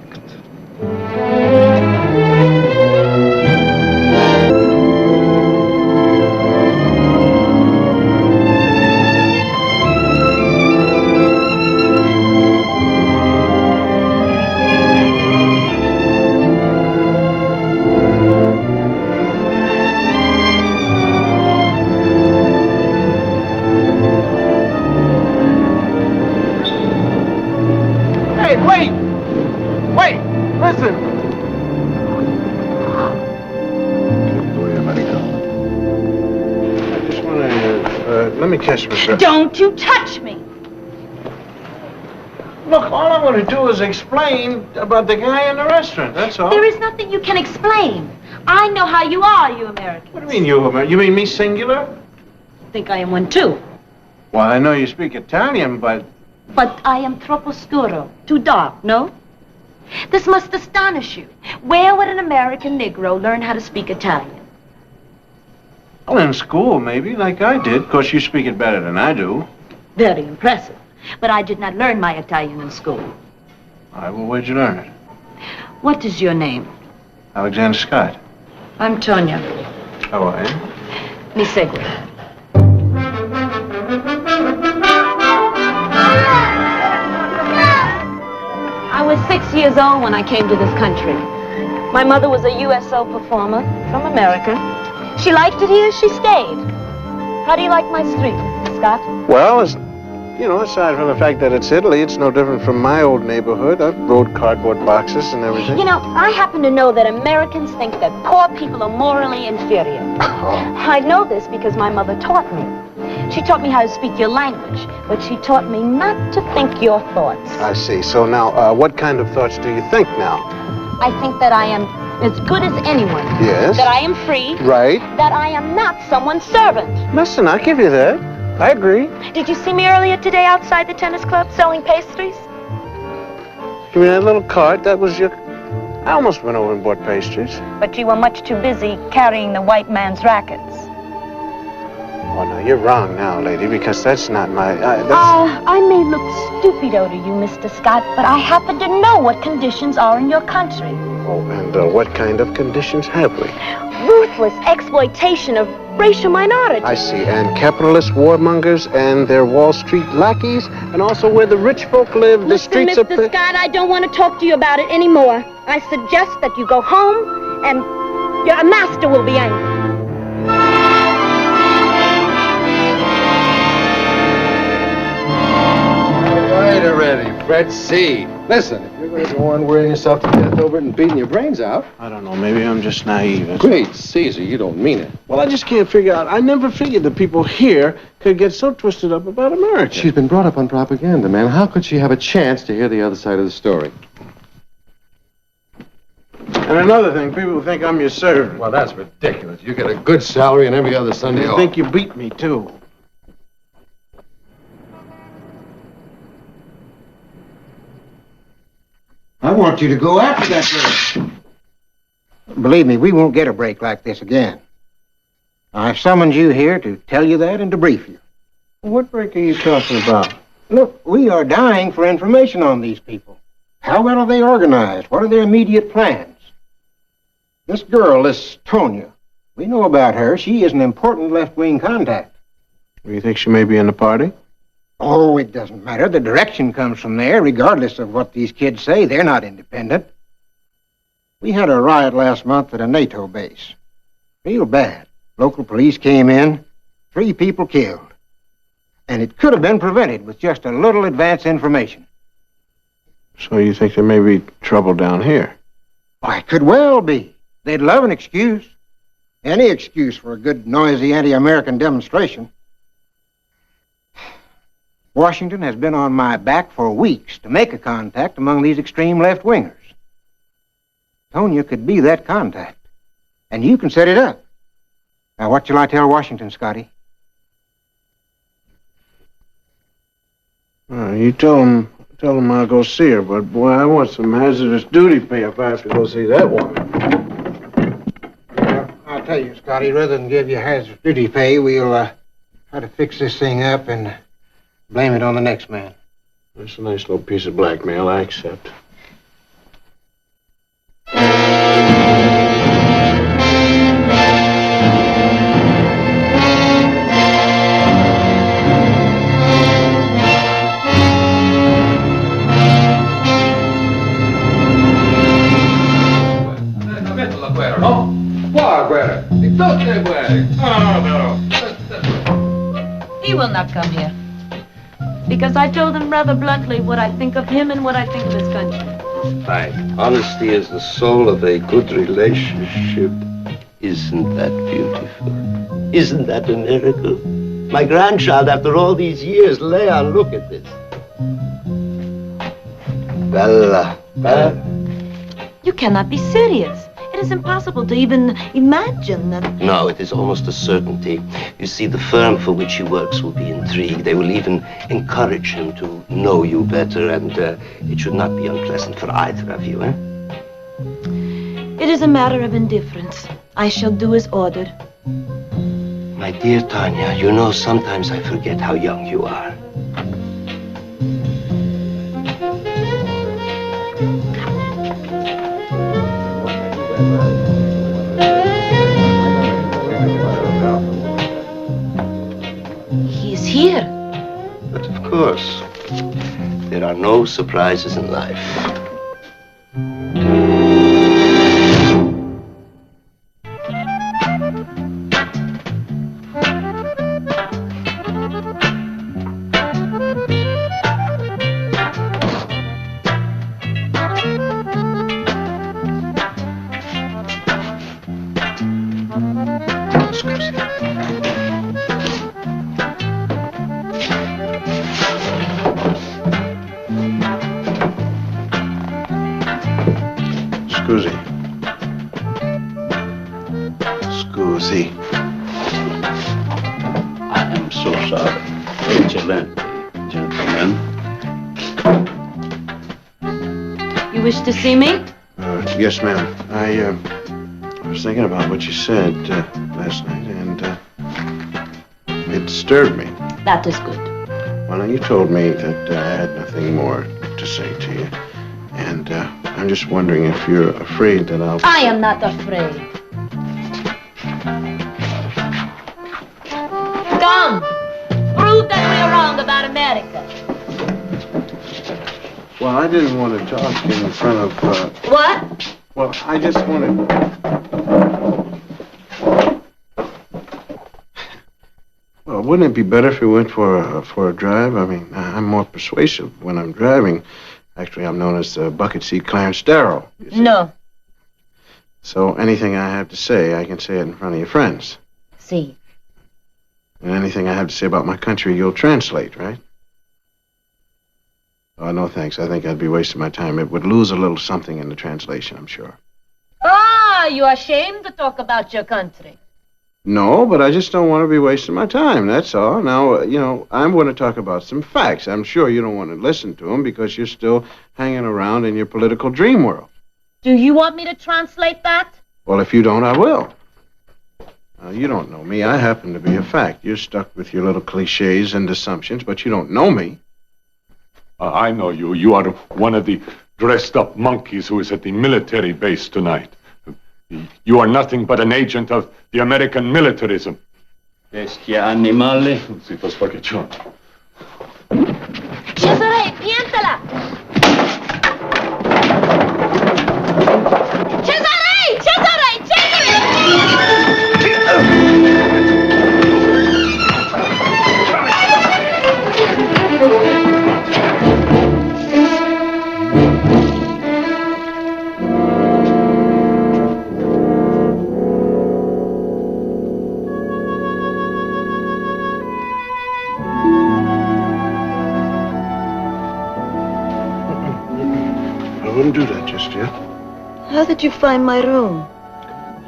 let me catch my breath. Don't you touch me! Look, all I want to do is explain about the guy in the restaurant, that's all. There is nothing you can explain. I know how you are, you Americans. What do you mean, you American? You mean me singular? Think I am one too. Well, I know you speak Italian, but... But I am troppo scuro. Too dark, no? This must astonish you. Where would an American Negro learn how to speak Italian? Well, in school, maybe, like I did. Of course, you speak it better than I do. Very impressive. But I did not learn my Italian in school. All right, well, where'd you learn it? What is your name? Alexander Scott. I'm Tonya. How are you? Mi segui. I was 6 years old when I came to this country. My mother was a USO performer from America. She liked it here, she stayed. How do you like my street, Mr. Scott? Well, you know, aside from the fact that it's Italy, it's no different from my old neighborhood. I've rode cardboard boxes and everything. You know, I happen to know that Americans think that poor people are morally inferior. I know this because my mother taught me. She taught me how to speak your language, but she taught me not to think your thoughts. I see. So now, what kind of thoughts do you think now? I think that I am as good as anyone. Yes. That I am free. Right. That I am not someone's servant. Listen, I'll give you that. I agree. Did you see me earlier today outside the tennis club selling pastries? You mean that little cart? That was your... I almost went over and bought pastries. But you were much too busy carrying the white man's rackets. Oh, no, you're wrong now, lady, because that's not my... I may look stupido to you, Mr. Scott, but I happen to know what conditions are in your country. Oh, and what kind of conditions have we? Ruthless exploitation of racial minorities. I see, and capitalist warmongers and their Wall Street lackeys, and also where the rich folk live, the streets Mr. are... Scott, I don't want to talk to you about it anymore. I suggest that you go home, and your master will be angry. Right already, Fred. See. Listen, if you're going to go on worrying yourself to death over it and beating your brains out... I don't know, maybe I'm just naive. Great Caesar, you don't mean it. Well, I just can't figure out. I never figured that people here could get so twisted up about America. She's been brought up on propaganda, man. How could she have a chance to hear the other side of the story? And another thing, people think I'm your servant. Well, that's ridiculous. You get a good salary and every other Sunday off. They think you beat me, too. I want you to go after that girl. Believe me, we won't get a break like this again. I summoned you here to tell you that and to brief you. What break are you talking about? Look, we are dying for information on these people. How well are they organized? What are their immediate plans? This girl, this Tonya, we know about her. She is an important left-wing contact. Do you think she may be in the party? Oh, it doesn't matter. The direction comes from there, regardless of what these kids say. They're not independent. We had a riot last month at a NATO base. Real bad. Local police came in, 3 people killed. And it could have been prevented with just a little advance information. So you think there may be trouble down here? Why, it could well be. They'd love an excuse. Any excuse for a good, noisy anti-American demonstration. Washington has been on my back for weeks to make a contact among these extreme left-wingers. Tonya could be that contact. And you can set it up. Now, what shall I tell Washington, Scotty? You tell him I'll go see her, but boy, I want some hazardous duty pay if I have to go see that woman. I'll tell you, Scotty, rather than give you hazardous duty pay, we'll try to fix this thing up and blame it on the next man. That's a nice little piece of blackmail, I accept. He will not come here. Because I told him rather bluntly what I think of him and what I think of this country. Right. Honesty is the soul of a good relationship. Isn't that beautiful? Isn't that a miracle? My grandchild, after all these years. Leah, look at this. Bella. You cannot be serious. It is impossible to even imagine that. No, it is almost a certainty. You see, the firm for which he works will be intrigued. They will even encourage him to know you better, and it should not be unpleasant for either of you, eh? It is a matter of indifference. I shall do as ordered. My dear Tanya, you know, sometimes I forget how young you are. He's here. But of course, there are no surprises in life. Scusi. I am so sorry. Excellency, gentlemen. You wish to see me? Yes, ma'am. I was thinking about what you said last night, and it disturbed me. That is good. Well, now, you told me that I had nothing more to say to you, and I'm just wondering if you're afraid that I'll... I am not afraid. Come! Prove that we are wrong about America. Well, I didn't want to talk in front of... What? Well, I just wanted... Well, wouldn't it be better if we went for a drive? I mean, I'm more persuasive when I'm driving. Actually, I'm known as Bucket Seat Clarence Darrow. No. So anything I have to say, I can say it in front of your friends. See. And anything I have to say about my country, you'll translate, right? Oh, no, thanks. I think I'd be wasting my time. It would lose a little something in the translation, I'm sure. Ah, you are ashamed to talk about your country. No, but I just don't want to be wasting my time, that's all. Now, you know, I'm going to talk about some facts. I'm sure you don't want to listen to them because you're still hanging around in your political dream world. Do you want me to translate that? Well, if you don't, I will. You don't know me. I happen to be a fact. You're stuck with your little cliches and assumptions, but you don't know me. I know you. You are one of the dressed-up monkeys who is at the military base tonight. You are nothing but an agent of the American militarism. Bestia animale. Si fa spacchiccione. Cesare, piantala! Cesare! Cesare! Cesare! I wouldn't do that just yet. How did you find my room?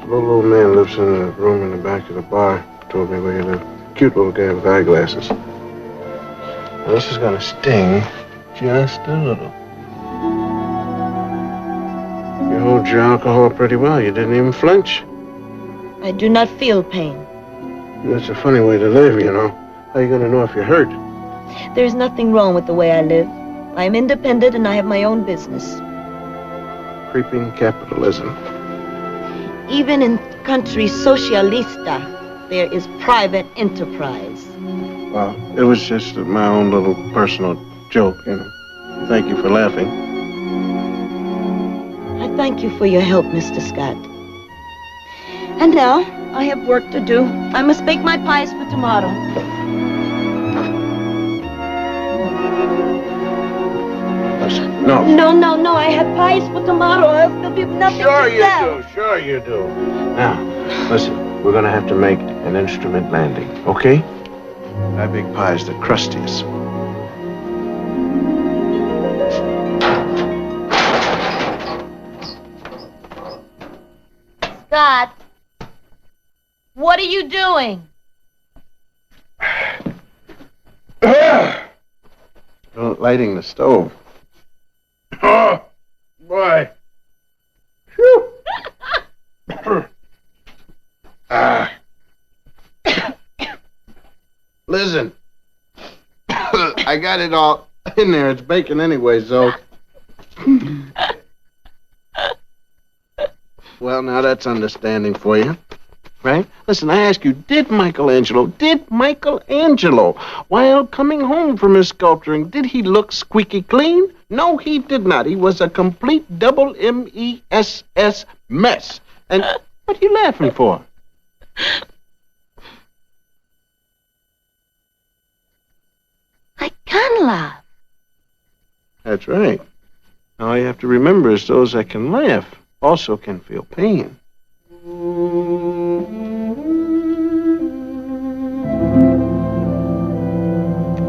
A little old man lives in a room in the back of the bar. Told me where you live. Cute little guy with eyeglasses. Now, this is gonna sting just a little. You hold your alcohol pretty well. You didn't even flinch. I do not feel pain. That's a funny way to live, you know. How are you gonna know if you're hurt? There is nothing wrong with the way I live. I am independent and I have my own business. Creeping capitalism. Even in countries socialista, there is private enterprise. Well, it was just my own little personal joke, you know. Thank you for laughing. I thank you for your help, Mr. Scott. And now, I have work to do. I must bake my pies for tomorrow. No. No, I have pies for tomorrow. There'll be nothing to sell. Sure you do. Now, listen, we're gonna have to make an instrument landing, okay? I bake pies the crustiest. Scott, what are you doing? Lighting the stove. Oh, boy. Phew. Listen. I got it all in there. It's baking anyway, so. Well, now that's understanding for you. Right? Listen, I ask you, did Michelangelo, while coming home from his sculpturing, did he look squeaky clean? No, he did not. He was a complete double M-E-S-S mess. And what are you laughing for? I can laugh. That's right. All you have to remember is those that can laugh also can feel pain.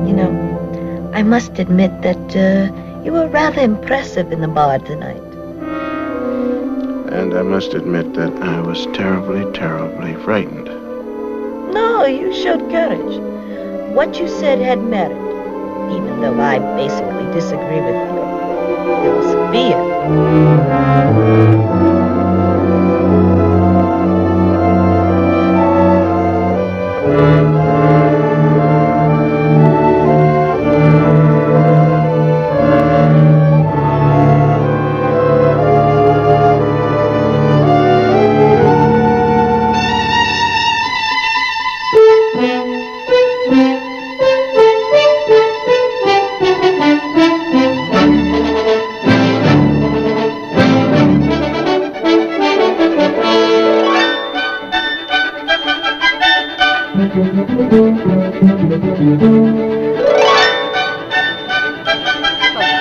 You know, I must admit that you were rather impressive in the bar tonight. And I must admit that I was terribly, terribly frightened. No, you showed courage. What you said had merit, even though I basically disagree with your philosophia.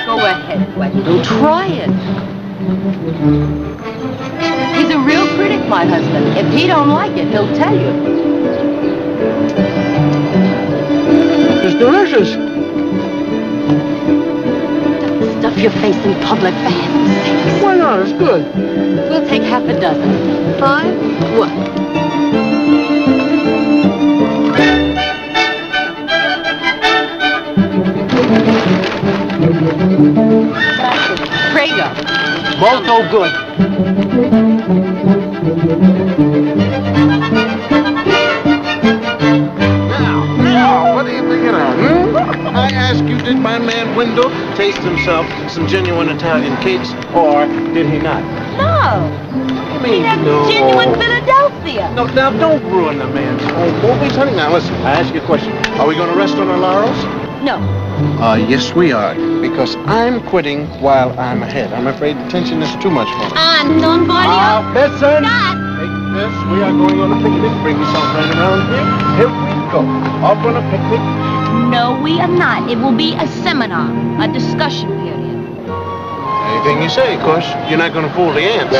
Go ahead, Wendell. Try it. He's a real critic, my husband. If he don't like it, he'll tell you. It's delicious. Stuff your face in public, for heaven's sake. Why not? It's good. We'll take half a dozen. 5? What? Prego. Molto good. Now, what do you think of that? I ask you, did my man Wendell taste himself some genuine Italian cakes, or did he not? No. I mean, no. Genuine Philadelphia. No, now don't ruin the man's home movies, honey. Now listen, I ask you a question. Are we going to rest on our laurels? No. Yes, we are. Because I'm quitting while I'm ahead. I'm afraid the tension is too much for me. Non voglio. Listen. Scott. Take this. We are going on a picnic. Bring yourself right around here. Here we go. Off on a picnic. No, we are not. It will be a seminar, a discussion period. Anything you say, of course. You're not going to fool the ants.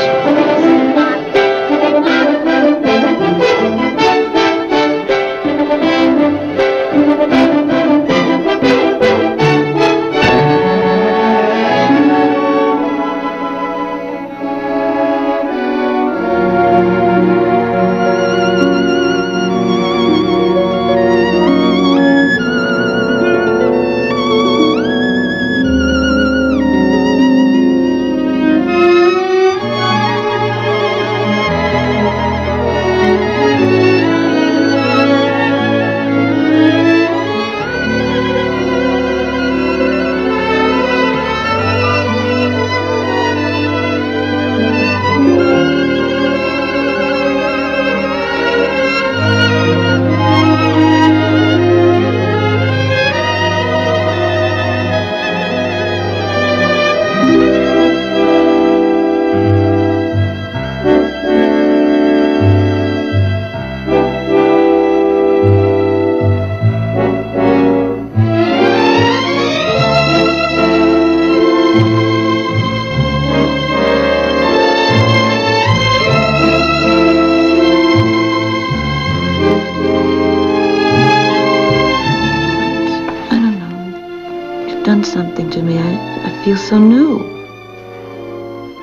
feel so new.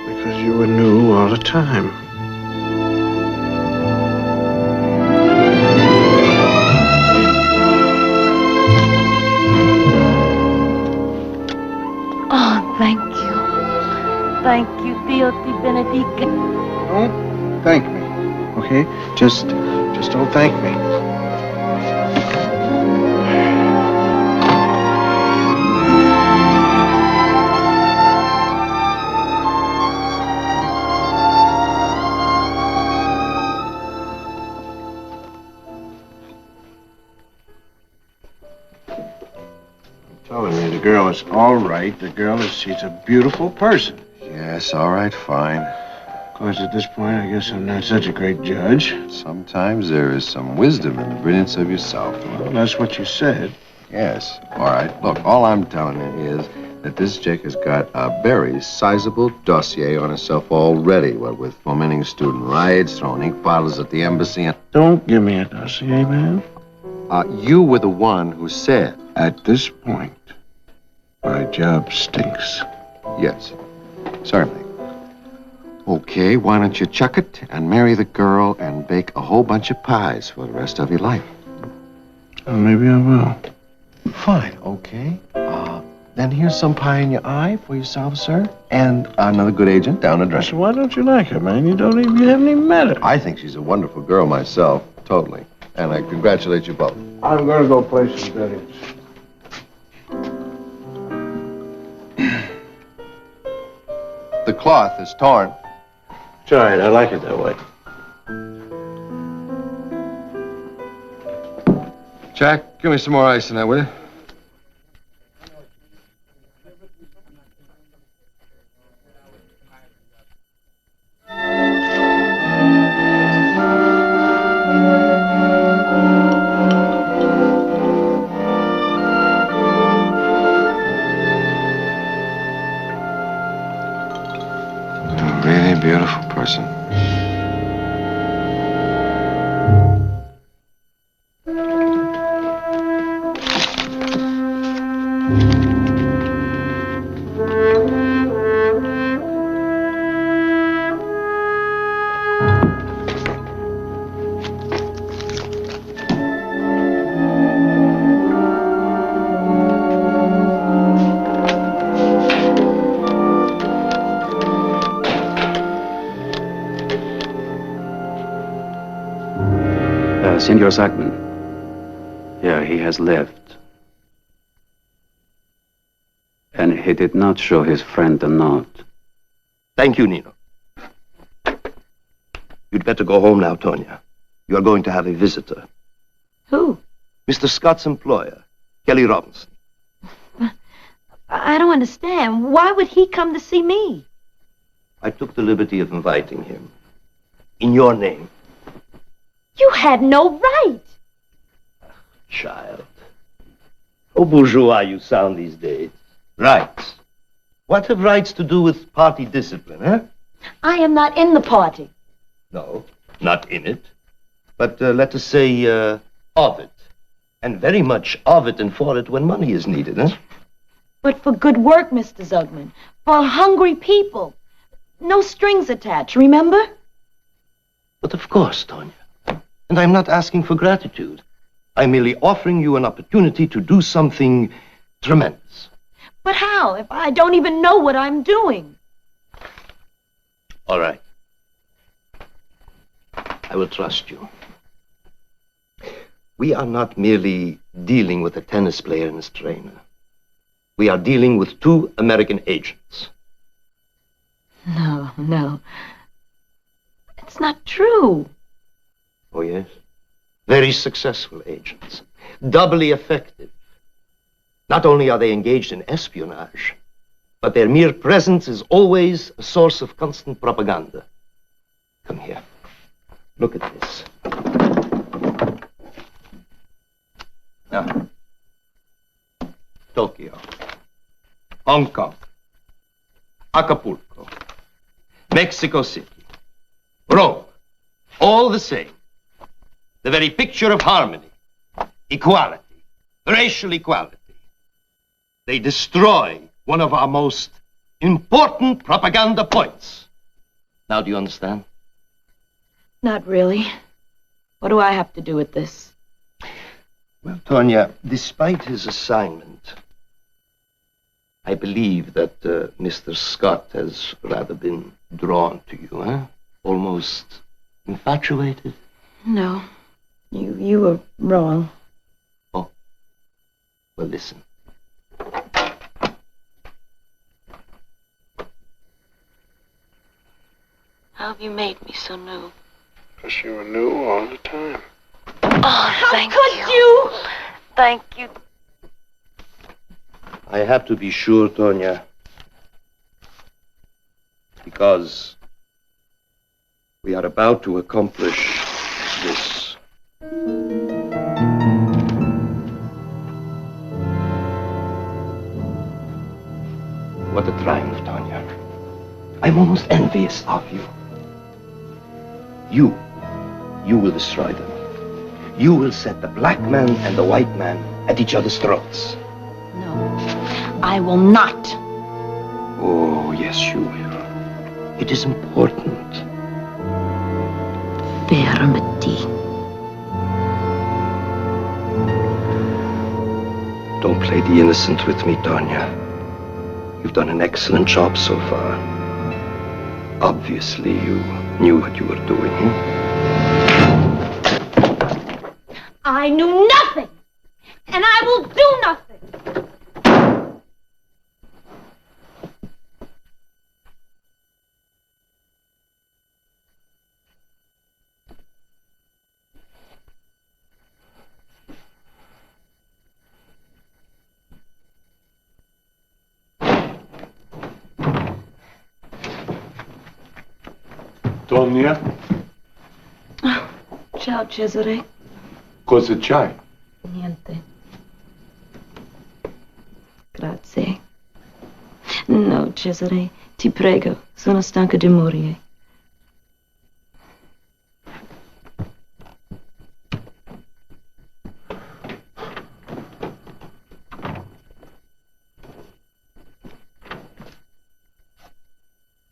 Because you were new all the time. Oh, thank you. Thank you, Dio Di Benedica. Don't thank me, okay? Just don't thank me. Telling me the girl is all right. The girl she's a beautiful person. Yes, all right, fine. Of course, at this point, I guess I'm not such a great judge. Sometimes there is some wisdom in the brilliance of yourself. Well, that's what you said. Yes, all right. Look, all I'm telling you is that this chick has got a very sizable dossier on herself already, what with fomenting student riots, throwing ink bottles at the embassy, and... Don't give me a dossier, man. You were the one who said... At this point, my job stinks. Yes, certainly. Okay, why don't you chuck it and marry the girl and bake a whole bunch of pies for the rest of your life? Well, maybe I will. Fine, okay. Then here's some pie in your eye for yourself, sir. And another good agent down the drain. So why don't you like her, man? You haven't even met her. I think she's a wonderful girl myself, totally. And I congratulate you both. I'm gonna go play some billiards. The cloth is torn. It's all right. I like it that way. Jack, give me some more ice in that, will you? Beautiful person. Senor Zachman. Yeah, he has left. And he did not show his friend the note. Thank you, Nino. You'd better go home now, Tonya. You are going to have a visitor. Who? Mr. Scott's employer, Kelly Robinson. I don't understand. Why would he come to see me? I took the liberty of inviting him. In your name. You had no right. Child. How bourgeois you sound these days. Rights. What have rights to do with party discipline, huh? I am not in the party. No, not in it. But let us say of it. And very much of it and for it when money is needed, huh? But for good work, Mr. Zugman. For hungry people. No strings attached, remember? But of course, Tonya. And I'm not asking for gratitude. I'm merely offering you an opportunity to do something tremendous. But how, if I don't even know what I'm doing? All right. I will trust you. We are not merely dealing with a tennis player and his trainer. We are dealing with 2 American agents. No. It's not true. Oh, yes? Very successful agents. Doubly effective. Not only are they engaged in espionage, but their mere presence is always a source of constant propaganda. Come here. Look at this. Now, Tokyo, Hong Kong, Acapulco, Mexico City, Rome, all the same. The very picture of harmony, equality, racial equality. They destroy one of our most important propaganda points. Now, do you understand? Not really. What do I have to do with this? Well, Tonya, despite his assignment, I believe that Mr. Scott has rather been drawn to you, huh? Almost infatuated. No. You were wrong. Oh. Well, listen. How have you made me so new? Because you were new all the time. Oh, thank you. Thank you. I have to be sure, Tonya, because we are about to accomplish this. What a triumph, Tonya. I'm almost envious of you. You will destroy them. You will set the black man and the white man at each other's throats. I will not. Oh, yes, you will. It is important. Vermity. Don't play the innocent with me, Tonya. You've done an excellent job so far. Obviously, you knew what you were doing. I knew nothing, and I will do nothing. Tonya, Ciao, Cesare. cosa c'hai? Niente. Grazie. No, Cesare, ti prego, sono stanca di morire.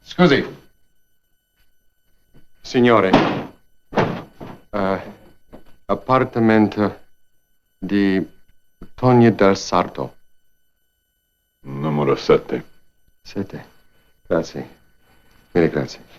Scusi. Signore, appartamento di Tonya del Sarto. Numero 7. 7. Grazie. Mille grazie.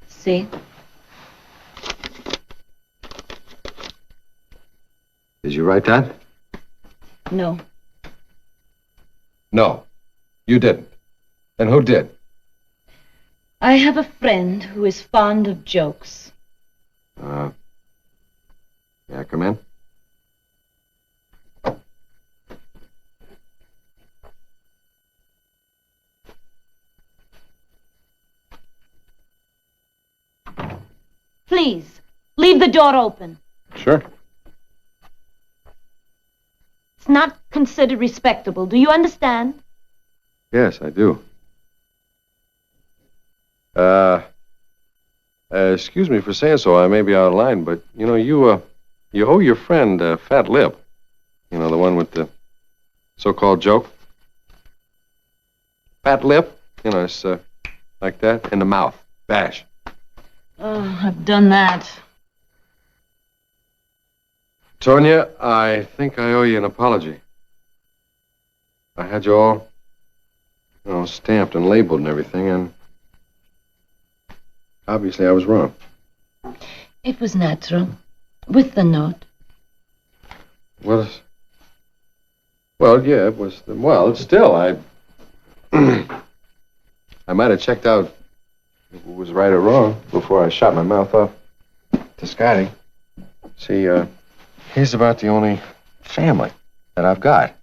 Sì. Did you write that? No. No, you didn't. Then who did? I have a friend who is fond of jokes. May I come in? Please, leave the door open. Sure. It's not considered respectable. Do you understand? Yes, I do. Excuse me for saying so. I may be out of line, but, you know, you owe your friend Fat Lip. You know, the one with the so-called joke. Fat Lip, you know, it's like that, in the mouth. Bash. Oh, I've done that. Tonya, I think I owe you an apology. I had you all, you know, stamped and labeled and everything, and obviously I was wrong. It was natural. With the note. Well, yeah, it was. Well, still, I might have checked out if it was right or wrong before I shot my mouth off to Scotty. See, he's about the only family that I've got.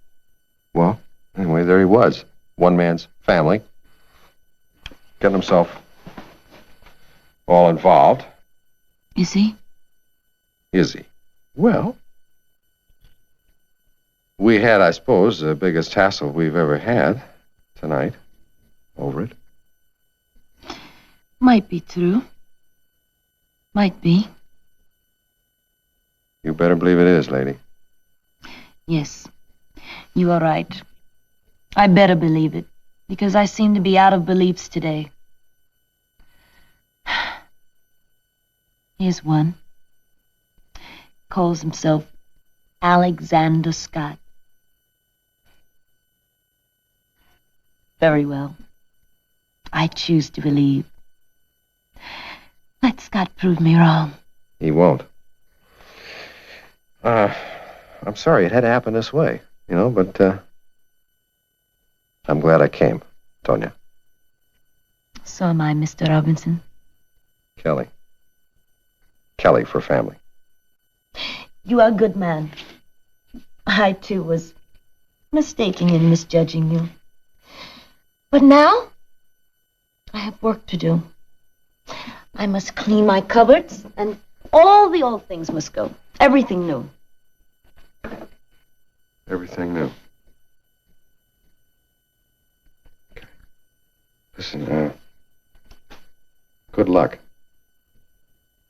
Well, anyway, there he was, one man's family, getting himself all involved. Is he? Is he? Well, We had, I suppose, the biggest hassle we've ever had tonight over it. Might be true. Might be. You better believe it is, lady. Yes, you are right. I better believe it, because I seem to be out of beliefs today. Here's one. Calls himself Alexander Scott. Very well. I choose to believe. Let Scott prove me wrong. He won't. I'm sorry it had to happen this way, but I'm glad I came, Tonya. So am I, Mr. Robinson. Kelly. Kelly for family. You are a good man. I, too, was mistaken in misjudging you. But now, I have work to do. I must clean my cupboards, and all the old things must go. Everything new. Everything new. Okay. Listen, good luck.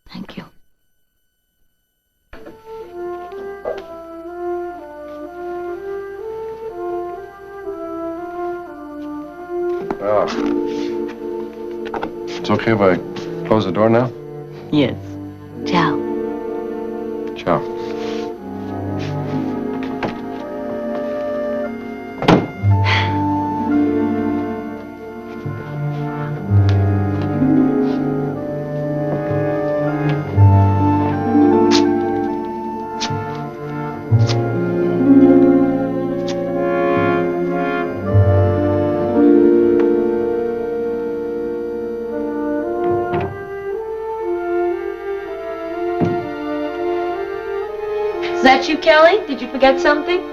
Thank you. Oh. It's okay if I close the door now? Yes. Ciao. Ciao. Is that you, Kelly? Did you forget something?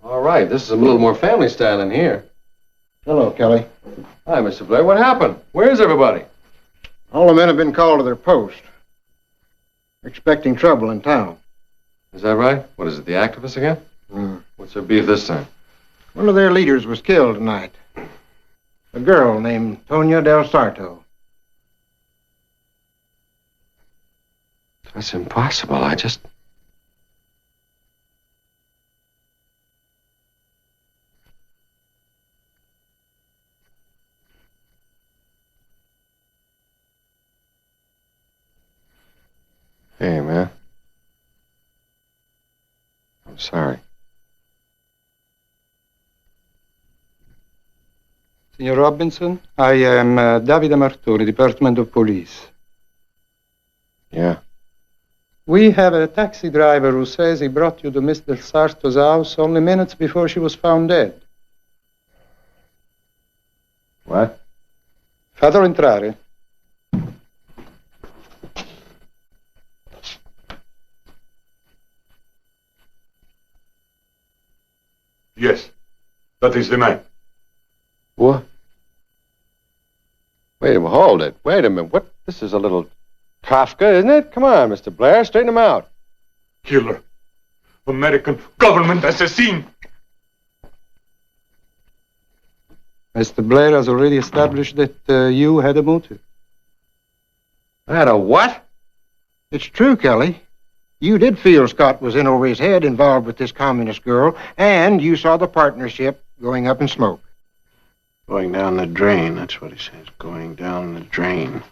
All right, this is a little more family style in here. Hello, Kelly. Hi, Mr. Blair. What happened? Where is everybody? All the men have been called to their post. Expecting trouble in town. Is that right? What is it, the activists again? What's their beef this time? One of their leaders was killed tonight. A girl named Tonya Del Sarto. That's impossible. I just... Hey, man. I'm sorry. Signor Robinson, I am Davide Martoni, Department of Police. Yeah. We have a taxi driver who says he brought you to Miss Del Sarto's house only minutes before she was found dead. What? Fatelo entrare. Yes, that is the man. What? Wait a minute, hold it. Wait a minute. What? This is a little Kafka, isn't it? Come on, Mr. Blair, straighten him out. Killer. American government assassin. Mr. Blair has already established that you had a motive. I had a what? It's true, Kelly. You did feel Scott was in over his head involved with this communist girl, and you saw the partnership going up in smoke. Going down the drain, that's what he says. Going down the drain.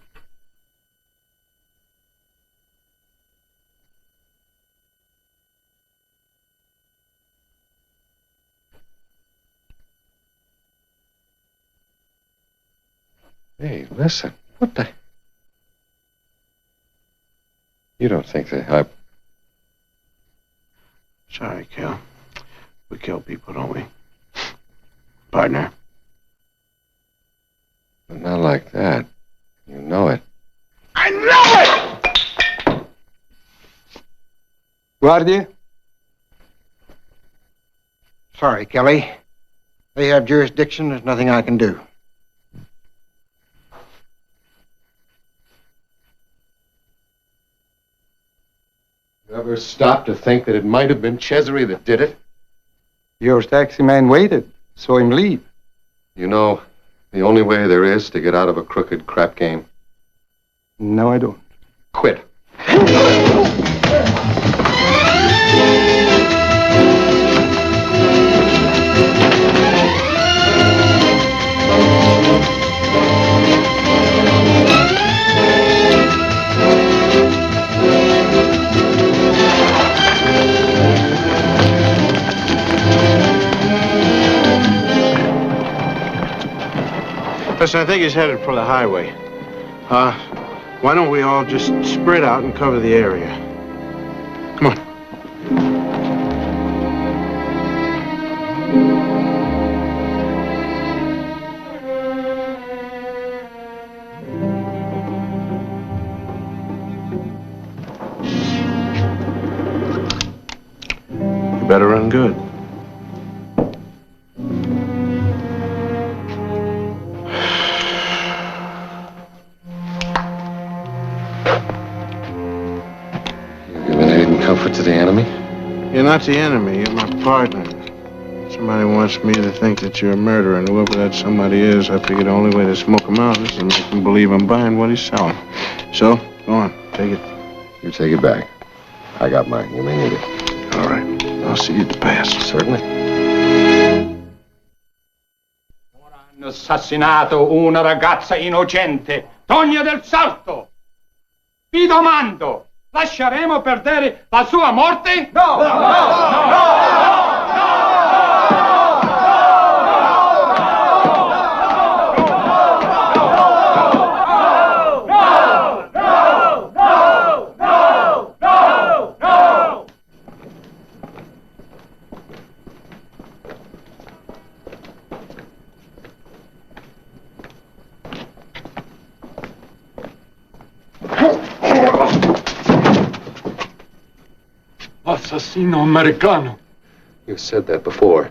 Hey, listen. What the... You don't think that Sorry, Kel. We kill people, don't we? Partner. But not like that. You know it. I know it! Guardia? Sorry, Kelly. They have jurisdiction. There's nothing I can do. You ever stop to think that it might have been Cesare that did it? Your taxi man waited, saw him leave. You know, the only way there is to get out of a crooked crap game. No, I don't. Quit. Listen, I think he's headed for the highway. Why don't we all just spread out and cover the area? Come on. You better run good. Comfort to the enemy? You're not the enemy. You're my partner. Somebody wants me to think that you're a murderer, and whoever that somebody is, I figure the only way to smoke him out is to make him believe I'm buying what he's selling. So, go on. Take it. You take it back. I got mine. You may need it. All right. I'll see you at the pass. Certainly. Hanno assassinato una ragazza innocente. Tonia del Sarto. Vi domando. Lasceremo perdere la sua morte? No! No! No! No! Assassino americano. You said that before.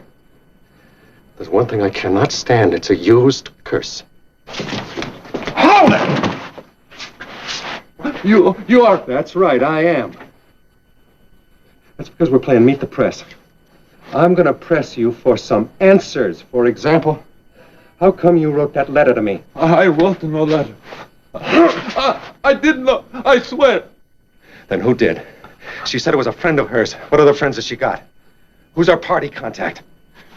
There's one thing I cannot stand. It's a used curse. Hold it! You are... That's right, I am. That's because we're playing Meet the Press. I'm gonna press you for some answers. For example, how come you wrote that letter to me? I wrote no letter. I did not. I swear. Then who did? She said it was a friend of hers. What other friends has she got? Who's our party contact?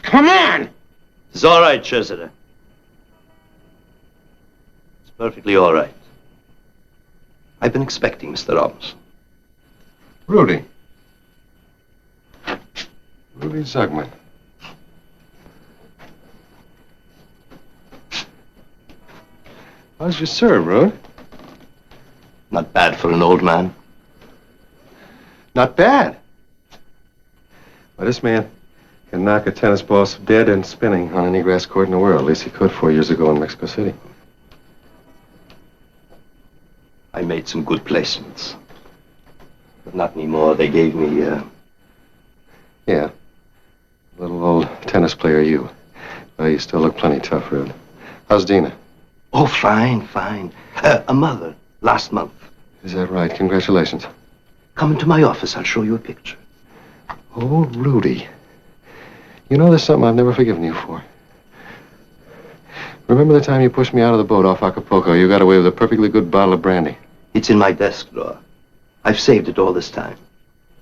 Come on! It's all right, Cesare. It's perfectly all right. I've been expecting Mr. Robinson. Rudy. Rudy Zugman. How's your serve, Rude? Not bad for an old man. Not bad. Well, this man can knock a tennis ball dead and spinning on any grass court in the world. At least he could 4 years ago in Mexico City. I made some good placements. But not anymore. They gave me, Yeah. Little old tennis player you. Well, you still look plenty tough, Rude. How's Dina? Oh, fine, fine. A mother, last month. Is that right? Congratulations. Come into my office. I'll show you a picture. Oh, Rudy. You know, there's something I've never forgiven you for. Remember the time you pushed me out of the boat off Acapulco? You got away with a perfectly good bottle of brandy. It's in my desk drawer. I've saved it all this time.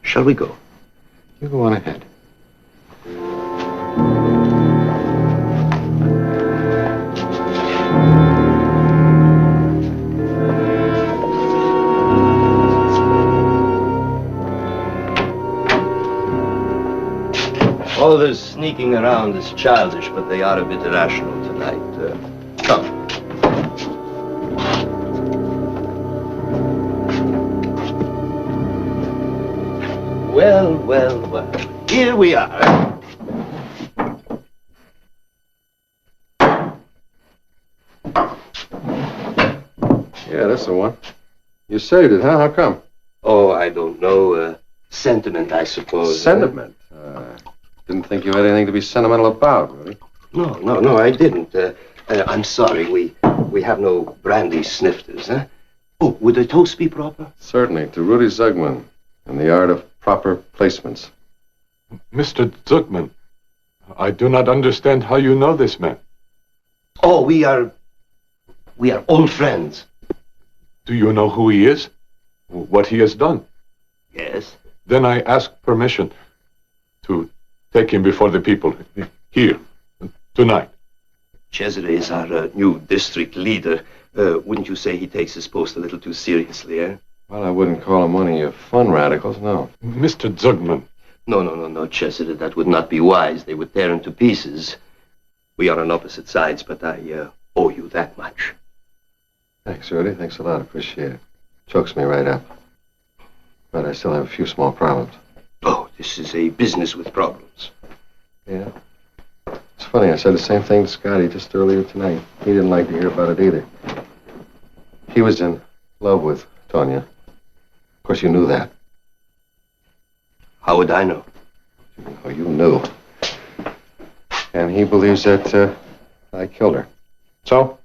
Shall we go? You go on ahead. All this sneaking around is childish, but they are a bit irrational tonight. Come. Well, well, well. here we are. Yeah, that's the one. You saved it, huh? How come? Oh, I don't know. Sentiment, I suppose. Sentiment? Didn't think you had anything to be sentimental about, really. No, I didn't. I'm sorry, we have no brandy snifters, huh? Oh, would a toast be proper? Certainly, to Rudy Zugman and the art of proper placements. Mr. Zugman, I do not understand how you know this man. Oh, we are old friends. Do you know who he is? What he has done? Yes. Then I ask permission to take him before the people here, tonight. Cesare is our new district leader. Wouldn't you say he takes his post a little too seriously, eh? Well, I wouldn't call him one of your fun radicals, no. Mr. Zugman. No, Cesare, that would not be wise. They would tear him to pieces. We are on opposite sides, but I owe you that much. Thanks, Rudy. Thanks a lot. Appreciate it. Chokes me right up. But I still have a few small problems. Oh, this is a business with problems. Yeah. It's funny, I said the same thing to Scotty just earlier tonight. He didn't like to hear about it either. He was in love with Tonya. Of course, you knew that. How would I know? Oh, you knew. And he believes that I killed her. So,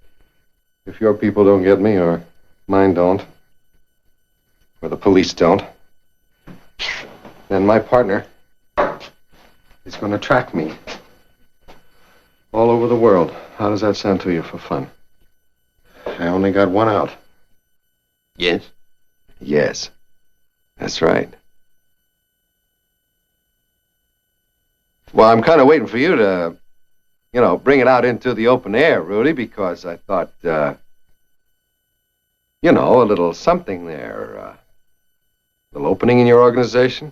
if your people don't get me, or mine don't, or the police don't, then my partner is going to track me all over the world. How does that sound to you for fun? I only got one out. Yes? Yes. That's right. Well, I'm kind of waiting for you to, bring it out into the open air, Rudy, because I thought, a little something there. A little opening in your organization.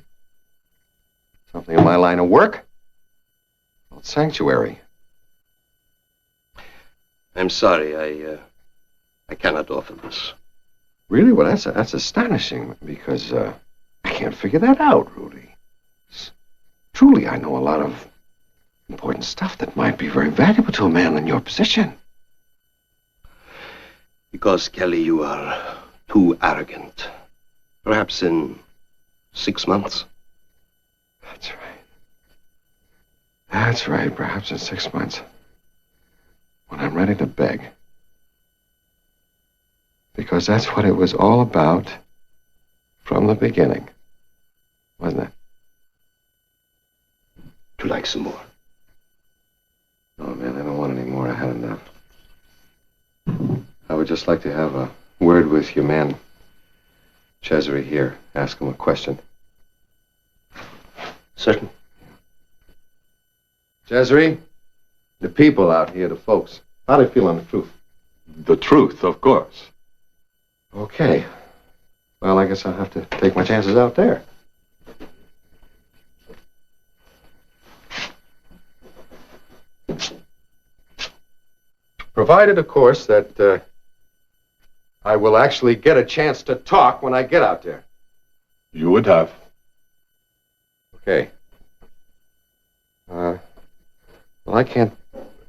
Something in my line of work. A little sanctuary. I'm sorry, I cannot offer this. Really? Well, that's astonishing, because I can't figure that out, Rudy. Truly, I know a lot of important stuff that might be very valuable to a man in your position. Because, Kelly, you are too arrogant. Perhaps in 6 months. That's right. That's right. Perhaps in 6 months. When I'm ready to beg. Because that's what it was all about from the beginning. Wasn't it? Would you like some more? No, man, I don't want any more. I had enough. I would just like to have a word with your man, Cesare, here. Ask him a question. Certain. Cesare, the people out here, the folks, how do they feel on the truth? The truth, of course. Okay. Well, I guess I'll have to take my chances out there. Provided, of course, that I will actually get a chance to talk when I get out there. You would have. Okay. Well, I can't.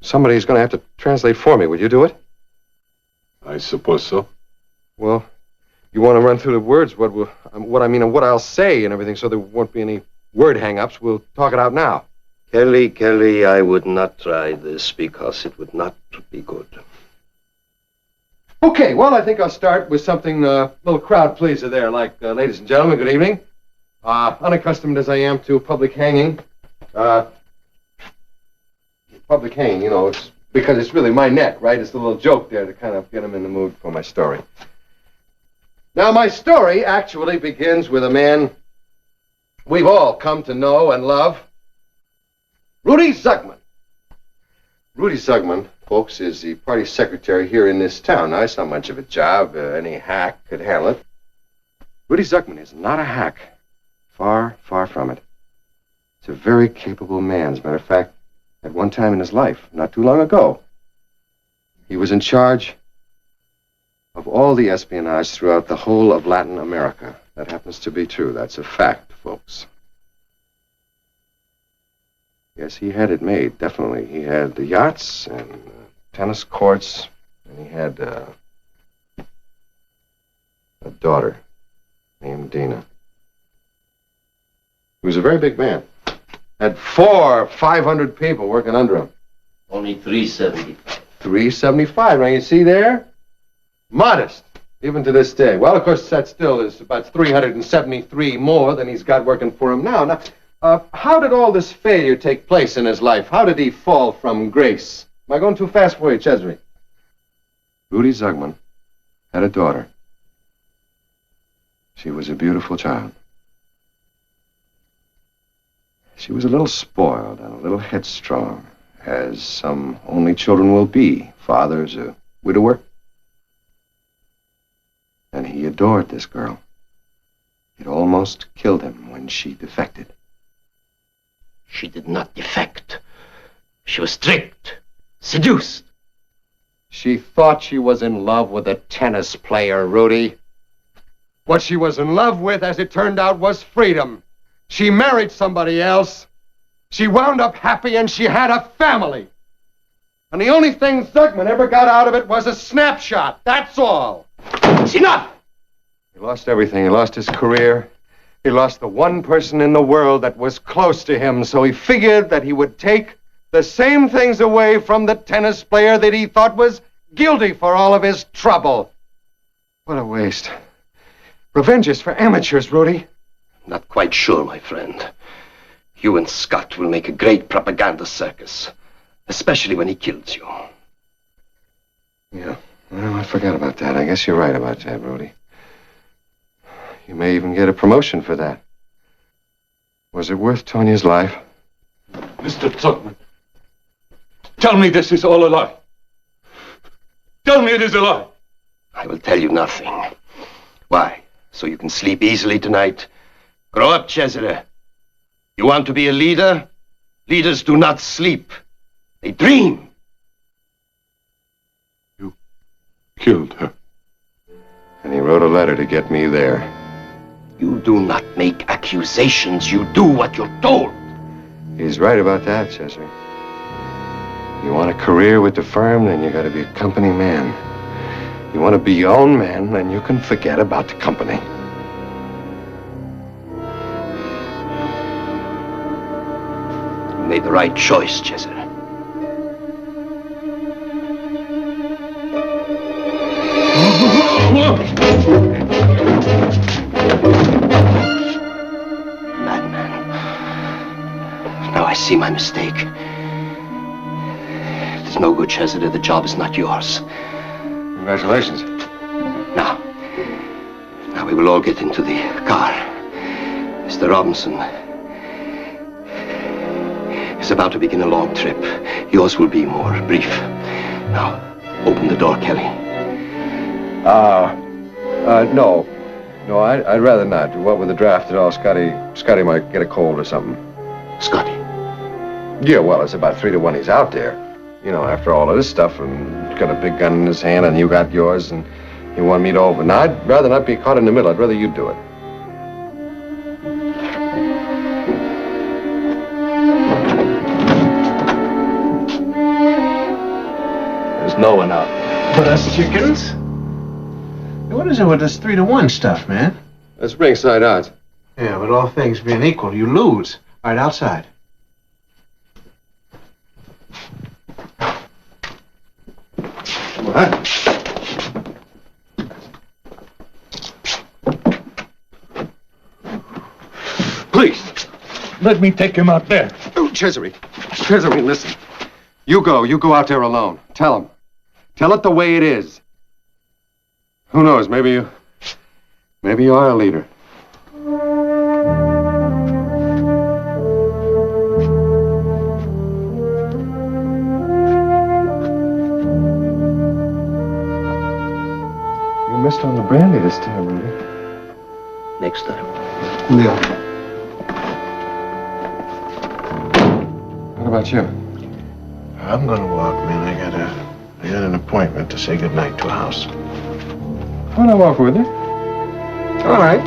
Somebody's going to have to translate for me. Would you do it? I suppose so. Well, you want to run through the words, what I mean, and what I'll say and everything, so there won't be any word hang-ups. We'll talk it out now. Kelly, I would not try this because it would not be good. Okay, well, I think I'll start with something, little crowd pleaser there, like, ladies and gentlemen, good evening. Unaccustomed as I am to public hanging, it's because it's really my neck, right? It's a little joke there to kind of get them in the mood for my story. Now, my story actually begins with a man we've all come to know and love. Rudy Zugman. Rudy Zugman, folks, is the party secretary here in this town. Now, it's not much of a job. Any hack could handle it. Rudy Zugman is not a hack. Far, far from it. He's a very capable man. As a matter of fact, at one time in his life, not too long ago, he was in charge of all the espionage throughout the whole of Latin America. That happens to be true. That's a fact, folks. Yes, he had it made, definitely. He had the yachts and tennis courts, and he had a daughter named Dina. He was a very big man. Had 400 or 500 people working under him. Only 375. 375. Now, you see there? Modest, even to this day. Well, of course, that still is about 373 more than he's got working for him now. Now, how did all this failure take place in his life? How did he fall from grace? Am I going too fast for you, Cesare? Rudy Zugman had a daughter. She was a beautiful child. She was a little spoiled and a little headstrong, as some only children will be, fathers, a widower. And he adored this girl. It almost killed him when she defected. She did not defect. She was tricked, seduced. She thought she was in love with a tennis player, Rudy. What she was in love with, as it turned out, was freedom. She married somebody else. She wound up happy, and she had a family. And the only thing Zugman ever got out of it was a snapshot. That's all. It's enough! He lost everything. He lost his career. He lost the one person in the world that was close to him, so he figured that he would take the same things away from the tennis player that he thought was guilty for all of his trouble. What a waste. Revenge is for amateurs, Rudy. Not quite sure, my friend. You and Scott will make a great propaganda circus, especially when he kills you. Yeah, well, I forgot about that. I guess you're right about that, Rudy. You may even get a promotion for that. Was it worth Tonia's life? Mr. Zugman, tell me this is all a lie. Tell me it is a lie. I will tell you nothing. Why? So you can sleep easily tonight? Grow up, Cesare. You want to be a leader? Leaders do not sleep. They dream. You killed her. And he wrote a letter to get me there. You do not make accusations. You do what you're told. He's right about that, Cesare. You want a career with the firm, then you gotta be a company man. You want to be your own man, then you can forget about the company. You made the right choice, Cesare. Madman. Now I see my mistake. It's no good, Cesare. The job is not yours. Congratulations. Now we will all get into the car. Mr. Robinson is about to begin a long trip. Yours will be more brief. Now, open the door, Kelly. No. No, I'd rather not. What with the draft and all, Scotty might get a cold or something. Scotty? Yeah, well, it's about 3 to 1 he's out there. You know, after all of this stuff, and got a big gun in his hand, and you got yours, and you want me to open. Now, I'd rather not be caught in the middle. I'd rather you do it. There's no one out. But us chickens? What is it with this 3 to 1 stuff, man? That's ringside odds. Yeah, but all things being equal, you lose. All right, outside. What? Please, let me take him out there. Oh, Cesare, listen. You go out there alone. Tell him. Tell it the way it is. Who knows, maybe you are a leader. You missed on the brandy this time, Rudy. Next time. Yeah. What about you? I'm gonna walk, man. I got an appointment to say goodnight to a house. Why not walk with you? All right.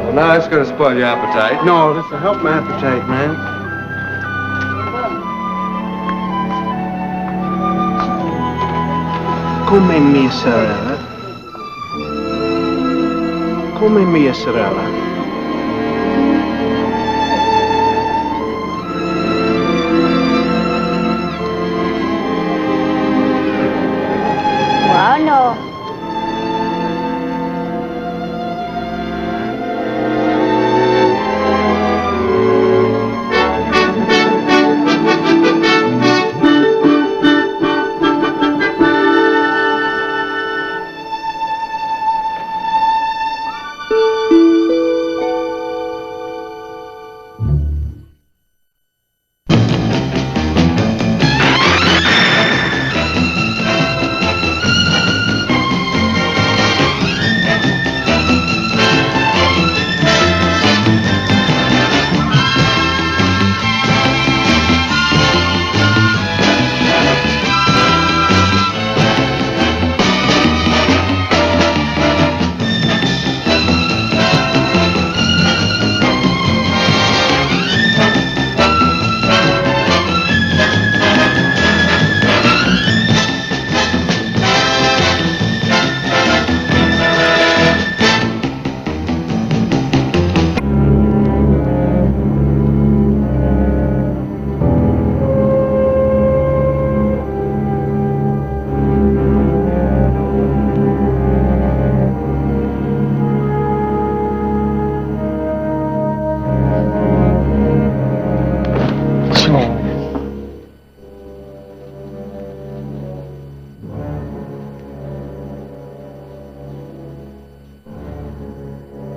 Well, now it's going to spoil your appetite. No, this'll help my appetite, man. Come mia sorella. Come mia sorella. Buono.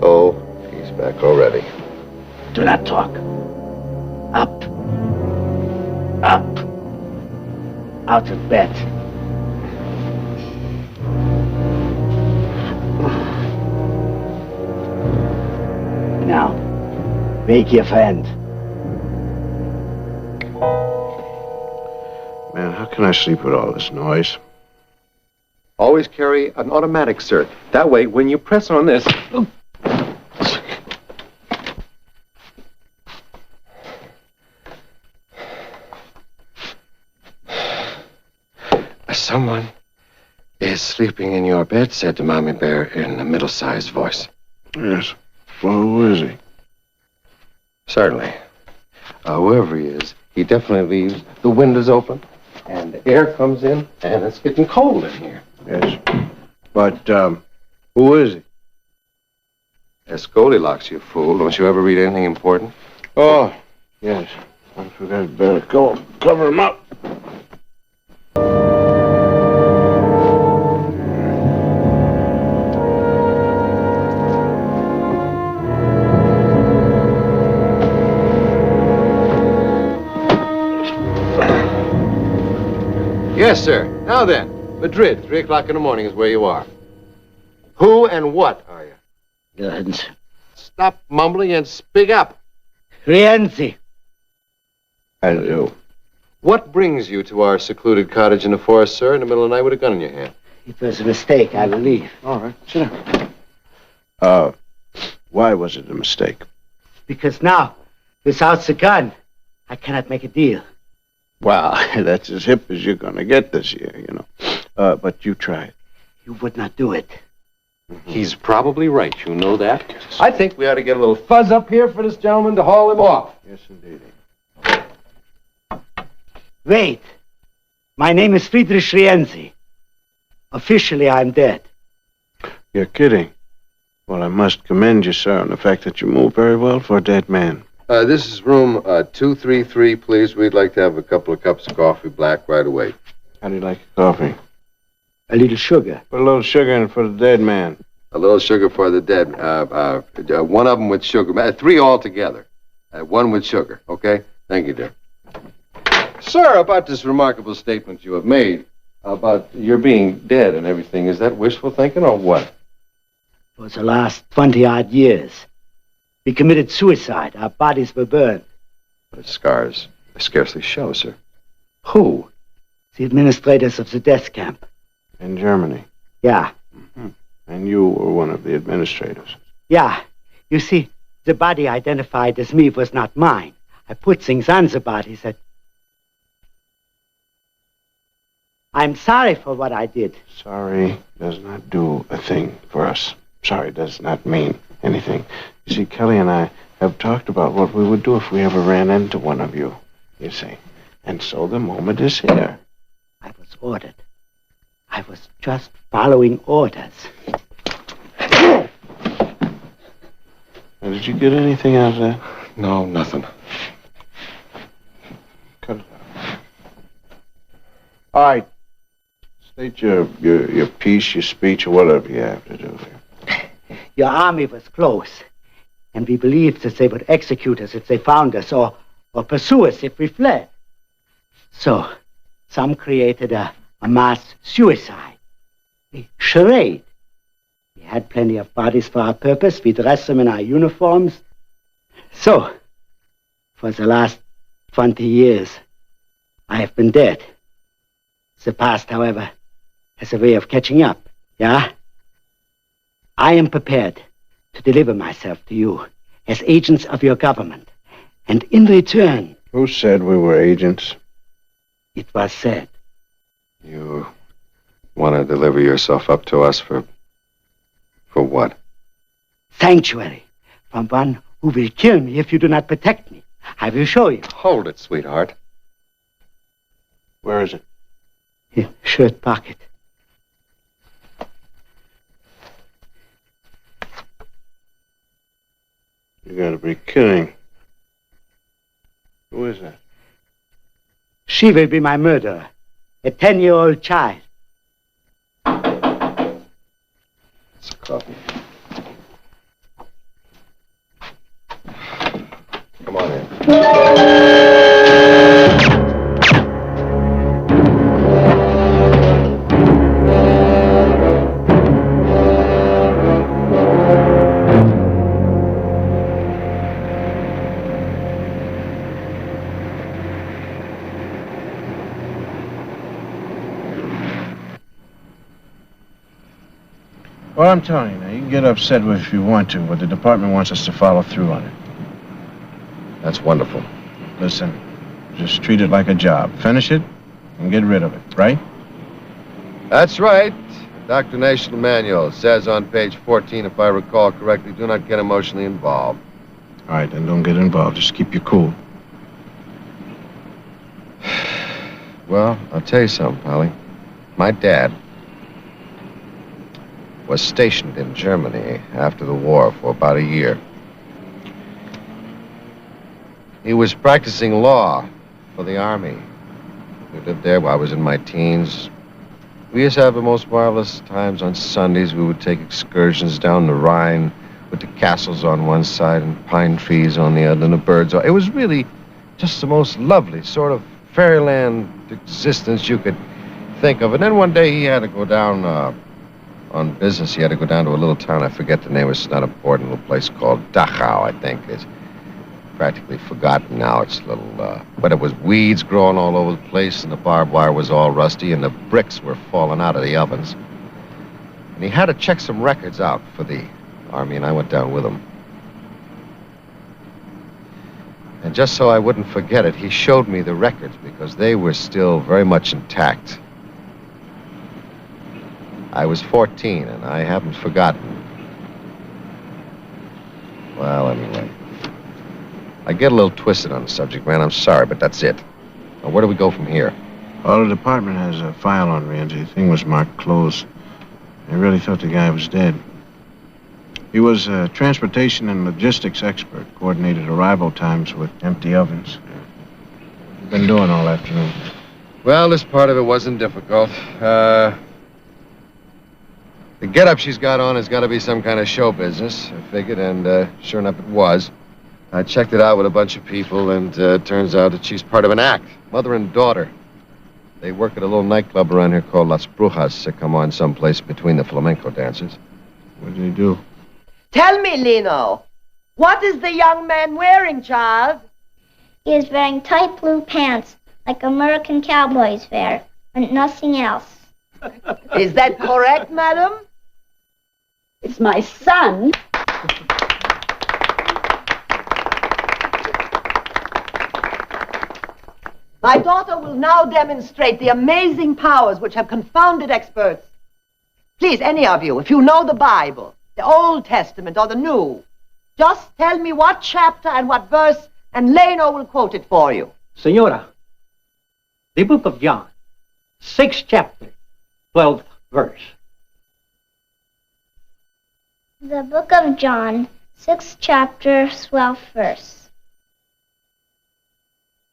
Oh, he's back already. Do not talk. Up. Up. Out of bed. Now, wake your friend. Man, how can I sleep with all this noise? Always carry an automatic, sir. That way, when you press on this... Someone is sleeping in your bed, said the Mommy Bear in a middle-sized voice. Yes. Well, who is he? Certainly. Whoever he is, he definitely leaves the windows open, and the air comes in, and it's getting cold in here. Yes. But, who is he? As Goldilocks, you fool. Don't you ever read anything important? Oh, yes. I forgot. Better go cover him up. Yes, sir. Now then, Madrid, 3 o'clock in the morning is where you are. Who and what are you? Lorenzo. Stop mumbling and speak up. Rienzi. I do. What brings you to our secluded cottage in the forest, sir, in the middle of the night with a gun in your hand? It was a mistake, I believe. All right, sit down. Why was it a mistake? Because now, without the gun, I cannot make a deal. Well, that's as hip as you're gonna get this year, you know. But you try it. You would not do it. He's probably right, you know that. I think we ought to get a little fuzz up here for this gentleman to haul him off. Yes, indeed. Wait. My name is Friedrich Rienzi. Officially, I'm dead. You're kidding. Well, I must commend you, sir, on the fact that you move very well for a dead man. This is room 233, please. We'd like to have a couple of cups of coffee black right away. How do you like your coffee? A little sugar. Put a little sugar in for the dead man. A little sugar for the dead. One of them with sugar. 3 altogether. 1 with sugar, okay? Thank you, dear. Sir, about this remarkable statement you have made about your being dead and everything, is that wishful thinking or what? For the last 20-odd years, we committed suicide. Our bodies were burned. The scars scarcely show, sir. Who? The administrators of the death camp. In Germany? Yeah. Mm-hmm. And you were one of the administrators? Yeah. You see, the body identified as me was not mine. I put things on the body that... I'm sorry for what I did. Sorry does not do a thing for us. Sorry does not mean anything. You see, Kelly and I have talked about what we would do if we ever ran into one of you, you see. And so the moment is here. I was ordered. I was just following orders. Now, did you get anything out of that? No, nothing. Cut it out. All right. State your piece, your speech, or whatever you have to do here. Your army was close, and we believed that they would execute us if they found us, or pursue us if we fled. So, some created a mass suicide. A charade. We had plenty of bodies for our purpose. We dressed them in our uniforms. So, for the last 20 years, I have been dead. The past, however, has a way of catching up, yeah? I am prepared to deliver myself to you as agents of your government. And in return... Who said we were agents? It was said. You want to deliver yourself up to us for what? Sanctuary from one who will kill me if you do not protect me. I will show you. Hold it, sweetheart. Where is it? In shirt pocket. You gotta be kidding. Who is that? She will be my murderer. A 10-year-old child. It's a coffee. Come on in. Well, I'm telling you now, you can get upset with if you want to, but the department wants us to follow through on it. That's wonderful. Listen, just treat it like a job. Finish it and get rid of it, right? That's right. Doctrinational manual says on page 14, if I recall correctly, do not get emotionally involved. All right, then don't get involved. Just keep your cool. Well, I'll tell you something, Polly. My dad was stationed in Germany after the war for about a year. He was practicing law for the army. We lived there while I was in my teens. We used to have the most marvelous times on Sundays. We would take excursions down the Rhine with the castles on one side and pine trees on the other and the birds. It was really just the most lovely sort of fairyland existence you could think of. And then one day he had to go down on business. He had to go down to a little town. I forget the name. It's not important. A little place called Dachau, I think. It's practically forgotten now. It's a little, but it was weeds growing all over the place, and the barbed wire was all rusty, and the bricks were falling out of the ovens. And he had to check some records out for the army, and I went down with him. And just so I wouldn't forget it, he showed me the records because they were still very much intact. I was 14, and I haven't forgotten. Well, anyway. I get a little twisted on the subject, man. I'm sorry, but that's it. Now, where do we go from here? Well, the department has a file on Rienzi. The thing was marked closed. They really thought the guy was dead. He was a transportation and logistics expert, coordinated arrival times with empty ovens. Been doing all afternoon. Well, this part of it wasn't difficult. The getup she's got on has got to be some kind of show business, I figured, and sure enough it was. I checked it out with a bunch of people, and it turns out that she's part of an act, mother and daughter. They work at a little nightclub around here called Las Brujas that come on someplace between the flamenco dancers. What did he do? Tell me, Lino, what is the young man wearing, child? He is wearing tight blue pants, like American cowboys wear, and nothing else. Is that correct, madam? It's my son. My daughter will now demonstrate the amazing powers which have confounded experts. Please, any of you, if you know the Bible, the Old Testament or the New, just tell me what chapter and what verse, and Leno will quote it for you. Senora, the book of John, 6th chapter, 12th verse. The book of John, 6th chapter, 12th verse.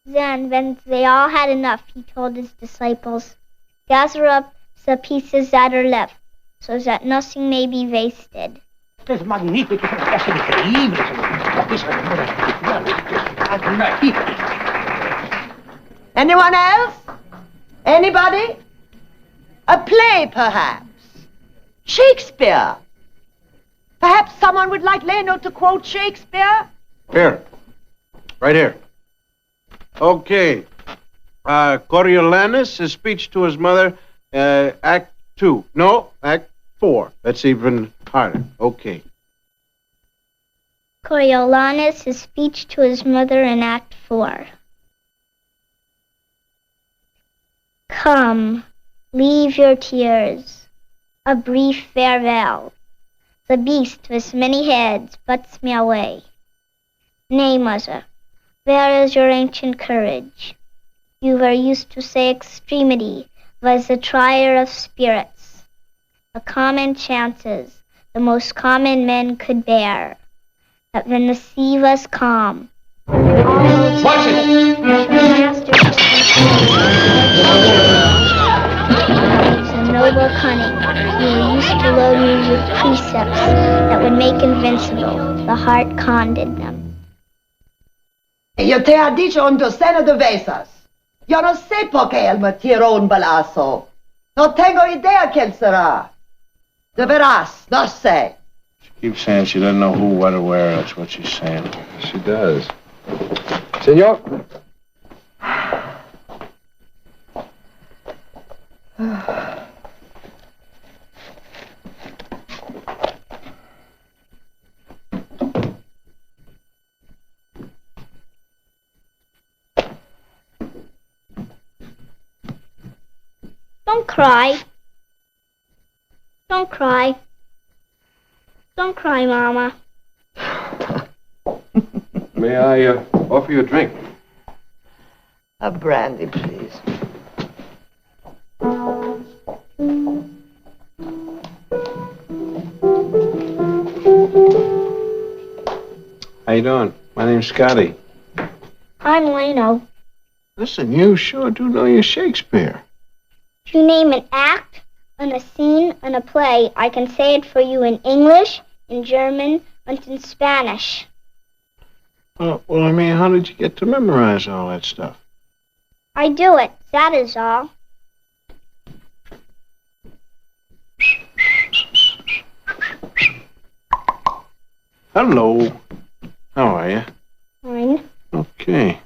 Then, when they all had enough, he told his disciples, "Gather up the pieces that are left, so that nothing may be wasted." Esto es magnífico, es increíble. Anyone else? Anybody? A play, perhaps? Shakespeare? Perhaps someone would like Leno to quote Shakespeare? Here. Right here. Okay. Coriolanus, his speech to his mother, Act 2. No, Act 4. That's even harder. Okay. Coriolanus, his speech to his mother in Act 4. Come, leave your tears, a brief farewell. The beast with many heads butts me away. Nay, mother, where is your ancient courage? You were used to say extremity was the trier of spirits. The common chances the most common men could bear. That when the sea was calm, Watch it! a noble cunning, you were used to load me with precepts that would make invincible the heart condemned them. Yo te ha dicho un docena de veces. Yo no sé por qué él me tiró un balazo. No tengo idea quién será. De veras, no sé. She keeps saying she doesn't know who, what, or where. That's what she's saying. She does. Senor. Don't cry. Don't cry. Don't cry, Mama. May I offer you a drink? A brandy, please. How you doing? My name's Scotty. I'm Leno. Listen, you sure do know your Shakespeare. If you name an act, and a scene, and a play, I can say it for you in English, in German, and in Spanish. Well, I mean, how did you get to memorize all that stuff? I do it, that is all. Hello. How are you? Fine. Okay.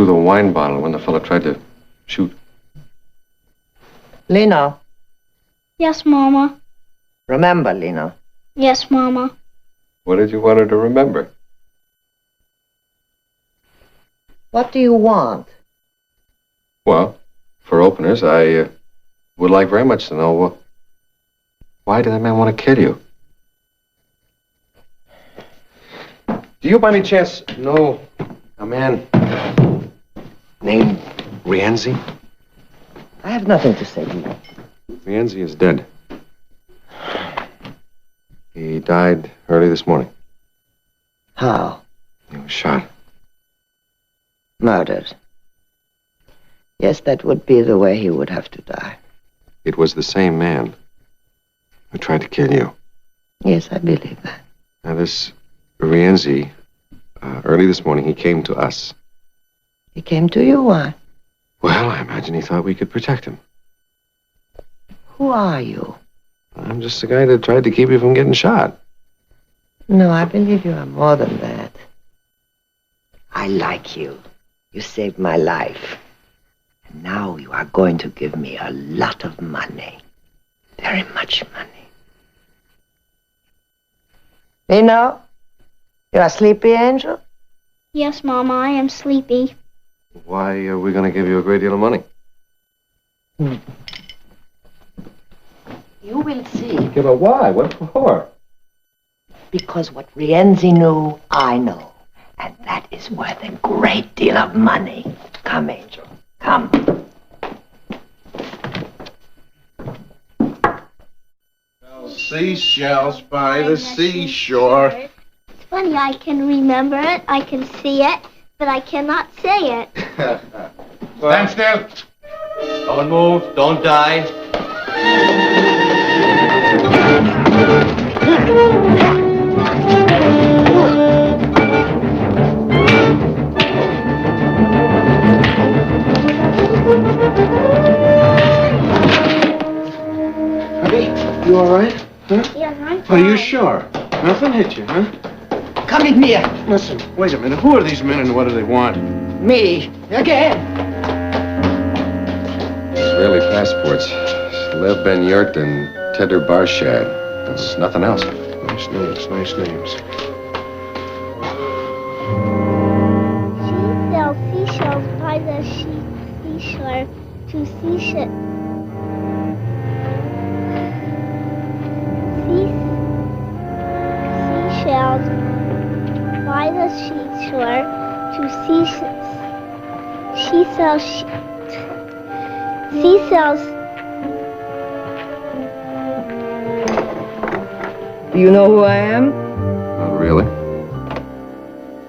threw the wine bottle when the fellow tried to shoot. Lena. Yes, Mama. Remember, Lena. Yes, Mama. What did you want her to remember? What do you want? Well, for openers, I would like very much to know why did that man want to kill you? Do you by any chance know a man named Rienzi? I have nothing to say to you. Rienzi is dead. He died early this morning. How? He was shot. Murdered. Yes, that would be the way he would have to die. It was the same man who tried to kill you. Yes, I believe that. Now, this Rienzi, early this morning, he came to us. He came to you? Why? Well, I imagine he thought we could protect him. Who are you? I'm just the guy that tried to keep you from getting shot. No, I believe you are more than that. I like you. You saved my life. And now you are going to give me a lot of money. Very much money. Lena, you're a sleepy angel? Yes, Mama, I am sleepy. Why are we going to give you a great deal of money? You will see. Yeah, but why? What for? Because what Rienzi knew, I know. And that is worth a great deal of money. Come, Angel. Come. Seashells by the seashore. It's funny, I can remember it, I can see it, but I cannot say it. Stand still. Don't move. Don't die. Honey, you all right? Huh? Yes, I'm Are you sure? Nothing hit you, huh? Come with me. Listen, wait a minute. Who are these men and what do they want? Me. Again. Israeli passports. Lev Ben Yurt and Tedder Barshad. That's nothing else. Nice names, nice names. She sells seashells by the seashore to seashells by the seashore to she sells Do you know who I am? Not really.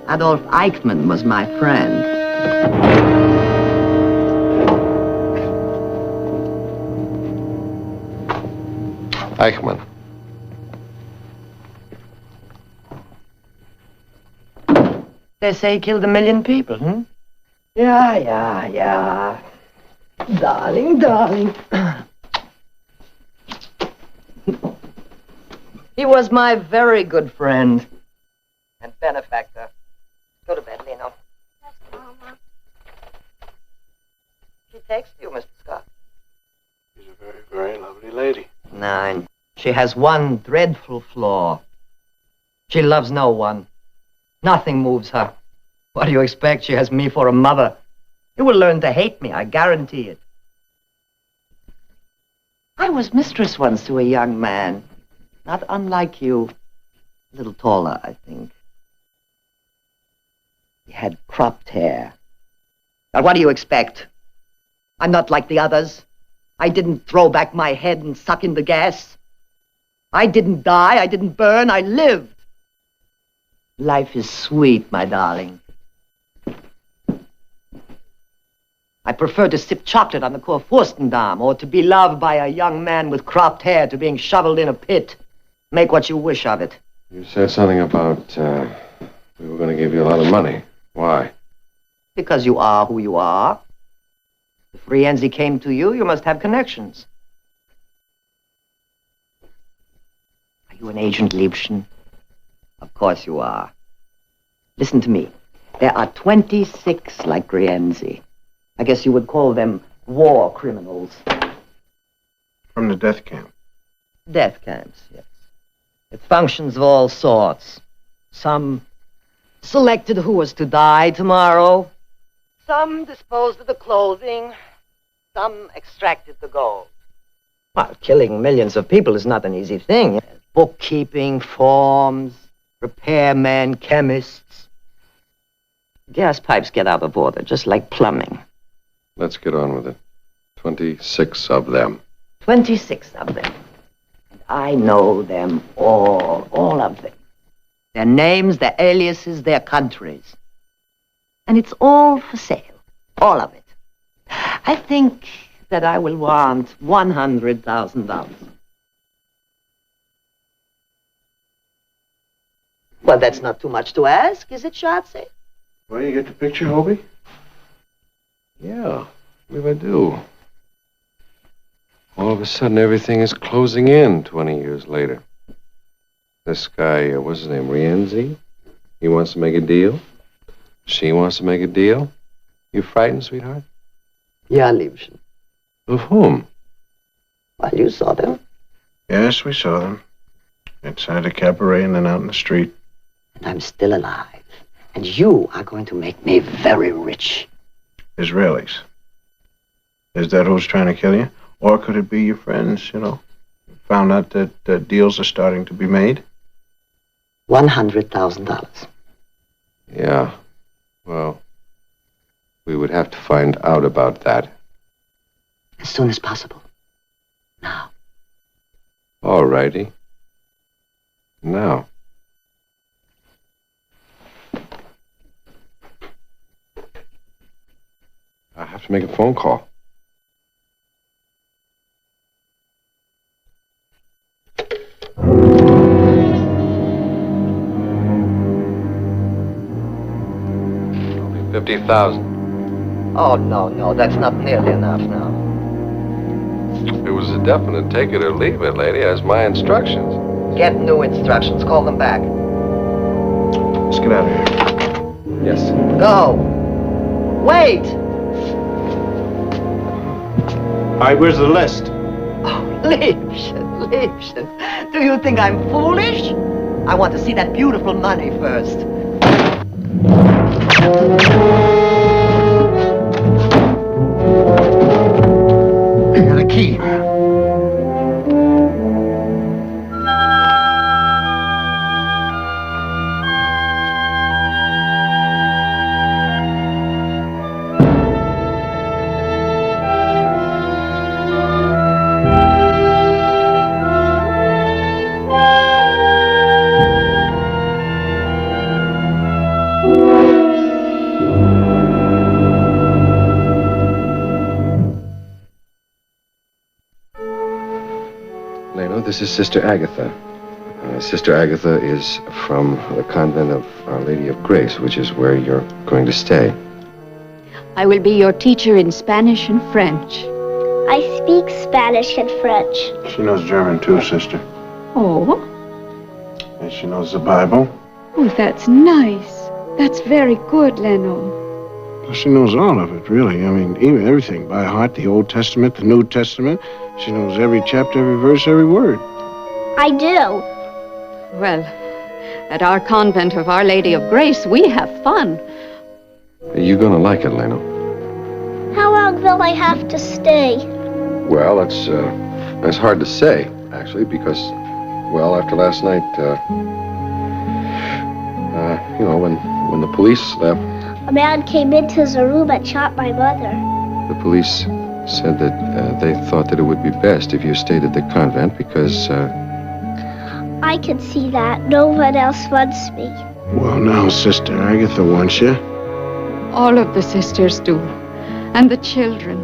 Adolf Eichmann was my friend. Eichmann. They say he killed 1 million people, hmm? Yeah. Darling, darling. He was my very good friend and benefactor. Go to bed, Leno. Yes, Mama. She texted you, Mr. Scott. She's a very, very lovely lady. No, she has one dreadful flaw. She loves no one. Nothing moves her. What do you expect? She has me for a mother. You will learn to hate me, I guarantee it. I was mistress once to a young man. Not unlike you. A little taller, I think. He had cropped hair. Now, what do you expect? I'm not like the others. I didn't throw back my head and suck in the gas. I didn't die, I didn't burn, I lived. Life is sweet, my darling. I prefer to sip chocolate on the Kurfürstendamm or to be loved by a young man with cropped hair to being shoveled in a pit. Make what you wish of it. You said something about we were going to give you a lot of money. Why? Because you are who you are. If Rienzi came to you, you must have connections. Are you an agent, Liebchen? Of course you are. Listen to me. There are 26 like Rienzi. I guess you would call them war criminals. From the death camp. Death camps, yes. With functions of all sorts. Some selected who was to die tomorrow. Some disposed of the clothing. Some extracted the gold. Well, killing millions of people is not an easy thing. Bookkeeping, forms, repairmen, chemists. Gas pipes get out of order, just like plumbing. Let's get on with it. 26 of them. 26 of them. And I know them all of them. Their names, their aliases, their countries. And it's all for sale. All of it. I think that I will want $100,000. Well, that's not too much to ask, is it, Schatzi? Well, you get the picture, Hobie? Yeah, I believe I do. All of a sudden, everything is closing in 20 years later. This guy, what's his name, Rienzi? He wants to make a deal. She wants to make a deal. You frightened, sweetheart? Ja, Liebchen. Of whom? Well, you saw them. Yes, we saw them. Inside the cabaret and then out in the street. And I'm still alive. And you are going to make me very rich. Israelis. Is that who's trying to kill you? Or could it be your friends, you know? Found out that deals are starting to be made? $100,000. Yeah. Well, we would have to find out about that. As soon as possible. Now. All righty. Now. I have to make a phone call. Only 50,000. Oh, no, that's not nearly enough now. It was a definite take it or leave it, lady. That's my instructions. Get new instructions. Call them back. Let's get out of here. Yes. Go. Wait. All right, where's the list? Oh, Liebchen. Do you think I'm foolish? I want to see that beautiful money first. You got a key. This is Sister Agatha. Sister Agatha is from the convent of Our Lady of Grace, which is where you're going to stay. I will be your teacher in Spanish and French. I speak Spanish and French. She knows German too, sister. Oh? And she knows the Bible. Oh, that's nice. That's very good, Leno. Well, she knows all of it, really. I mean, even everything by heart, the Old Testament, the New Testament. She knows every chapter, every verse, every word. I do. Well, at our convent of Our Lady of Grace, we have fun. You're going to like it, Leno. How long will I have to stay? Well, that's hard to say, actually, because, well, after last night, you know, when the police left, A man came into the room and shot my mother. the police said that they thought that it would be best if you stayed at the convent because, I can see that. No one else wants me. Well, now, Sister Agatha wants you. All of the sisters do. And the children.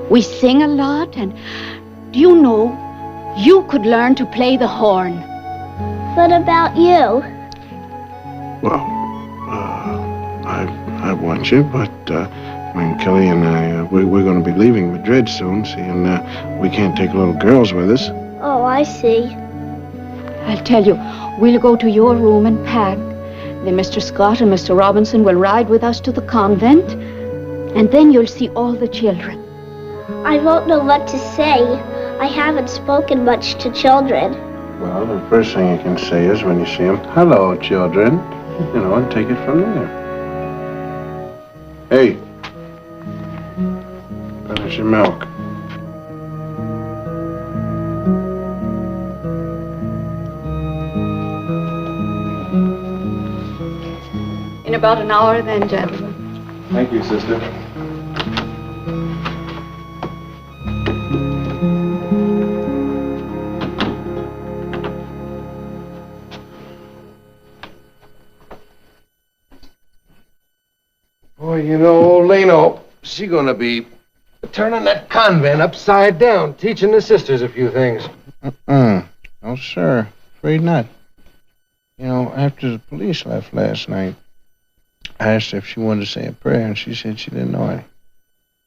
We sing a lot, and Do you know, you could learn to play the horn. What about you? Well, I want you, but, I mean, Kelly and I, we're going to be leaving Madrid soon, see, and we can't take little girls with us. Oh, I see. I'll tell you, we'll go to your room and pack. Then Mr. Scott and Mr. Robinson will ride with us to the convent, and then you'll see all the children. I won't know what to say. I haven't spoken much to children. Well, the first thing you can say is when you see them, hello, children, and take it from there. Hey, finish your milk. In about an hour then, gentlemen. Thank you, sister. Boy, old Leno, she gonna be turning that convent upside down, teaching the sisters a few things. No, sir. Afraid not. After the police left last night, I asked her if she wanted to say a prayer, and she said she didn't know any.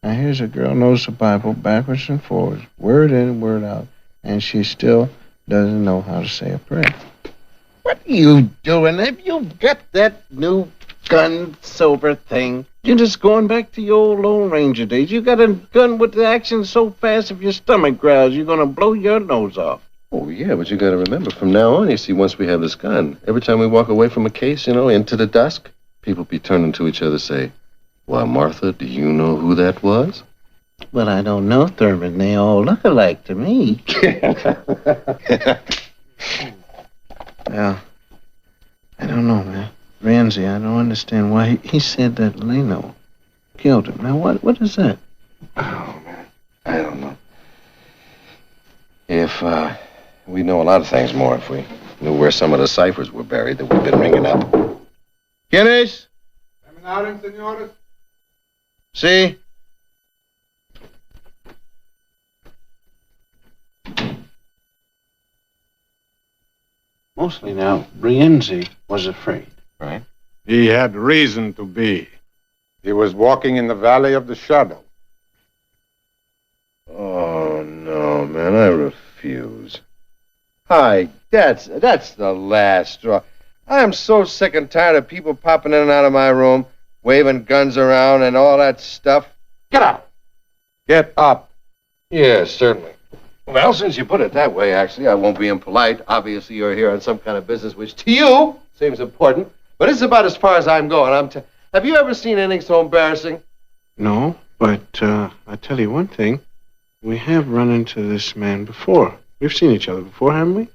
Now, here's a girl knows the Bible backwards and forwards, word in and word out, and she still doesn't know how to say a prayer. What are you doing? Have you got that new gun silver thing? You're just going back to your old Lone Ranger days. You got a gun with the action so fast if your stomach growls, you're gonna blow your nose off. Oh, yeah, but you gotta remember, from now on, you see, once we have this gun, every time we walk away from a case, into the dusk, people be turning to each other say, "Why, Martha, do you know who that was?" Well, I don't know, Thurman. They all look alike to me. Well, I don't know, man. Ramsey, I don't understand why he said that Leno killed him. Now, what is that? Oh, man, I don't know. If, we know a lot of things more if we knew where some of the ciphers were buried that we've been ringing up. ¿Quiénes? Terminaron, señores. Sí. Mostly now, Rienzi was afraid. Right. He had reason to be. He was walking in the Valley of the Shadow. Oh, no, man, I refuse. Hi, that's the last straw. I'm so sick and tired of people popping in and out of my room, waving guns around and all that stuff. Get out! Get up. Yes, certainly. Well, since you put it that way, actually, I won't be impolite. Obviously, you're here on some kind of business which to you seems important, but it's about as far as I'm going. Have you ever seen anything so embarrassing? No, but I tell you one thing. We have run into this man before. We've seen each other before, haven't we?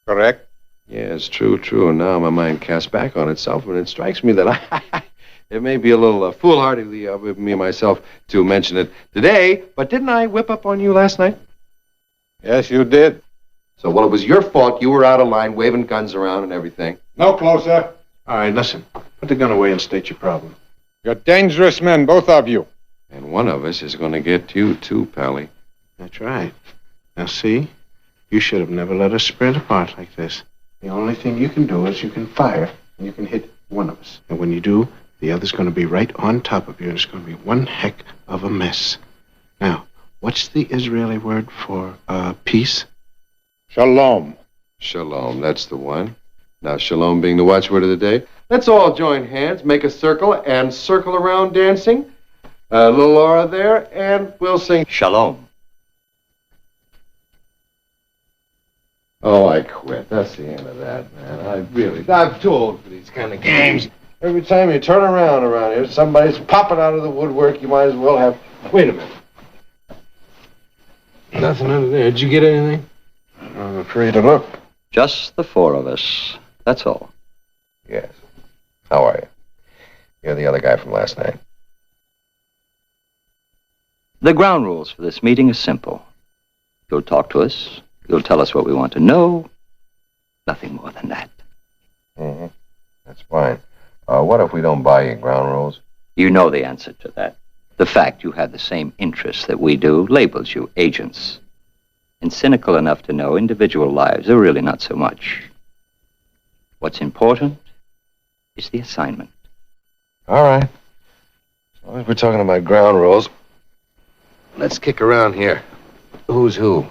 Correct. Yes, true. And now my mind casts back on itself, and it strikes me that it may be a little foolhardy of me myself to mention it today, but didn't I whip up on you last night? Yes, you did. So, well, it was your fault. You were out of line, waving guns around and everything. No closer. All right, listen. Put the gun away and state your problem. You're dangerous men, both of you. And one of us is going to get you, too, Pally. That's right. Now, see? You should have never let us spread apart like this. The only thing you can do is you can fire, and you can hit one of us. And when you do, the other's going to be right on top of you, and it's going to be one heck of a mess. Now, what's the Israeli word for peace? Shalom. Shalom, that's the one. Now, shalom being the watchword of the day. Let's all join hands, make a circle, and circle around dancing. Little Laura there, and we'll sing Shalom. Oh, I quit. That's the end of that, man. I'm too old for these kind of games. Every time you turn around here, somebody's popping out of the woodwork. You might as well have... Wait a minute. Nothing under there. Did you get anything? I'm afraid to look. Just the four of us. That's all. Yes. How are you? You're the other guy from last night. The ground rules for this meeting is simple. You'll talk to us. You'll tell us what we want to know. Nothing more than that. Mm-hmm. That's fine. What if we don't buy your ground rules? You know the answer to that. The fact you have the same interests that we do labels you agents. And cynical enough to know individual lives are really not so much. What's important is the assignment. All right. As long as we're talking about ground rules, let's kick around here. Who's who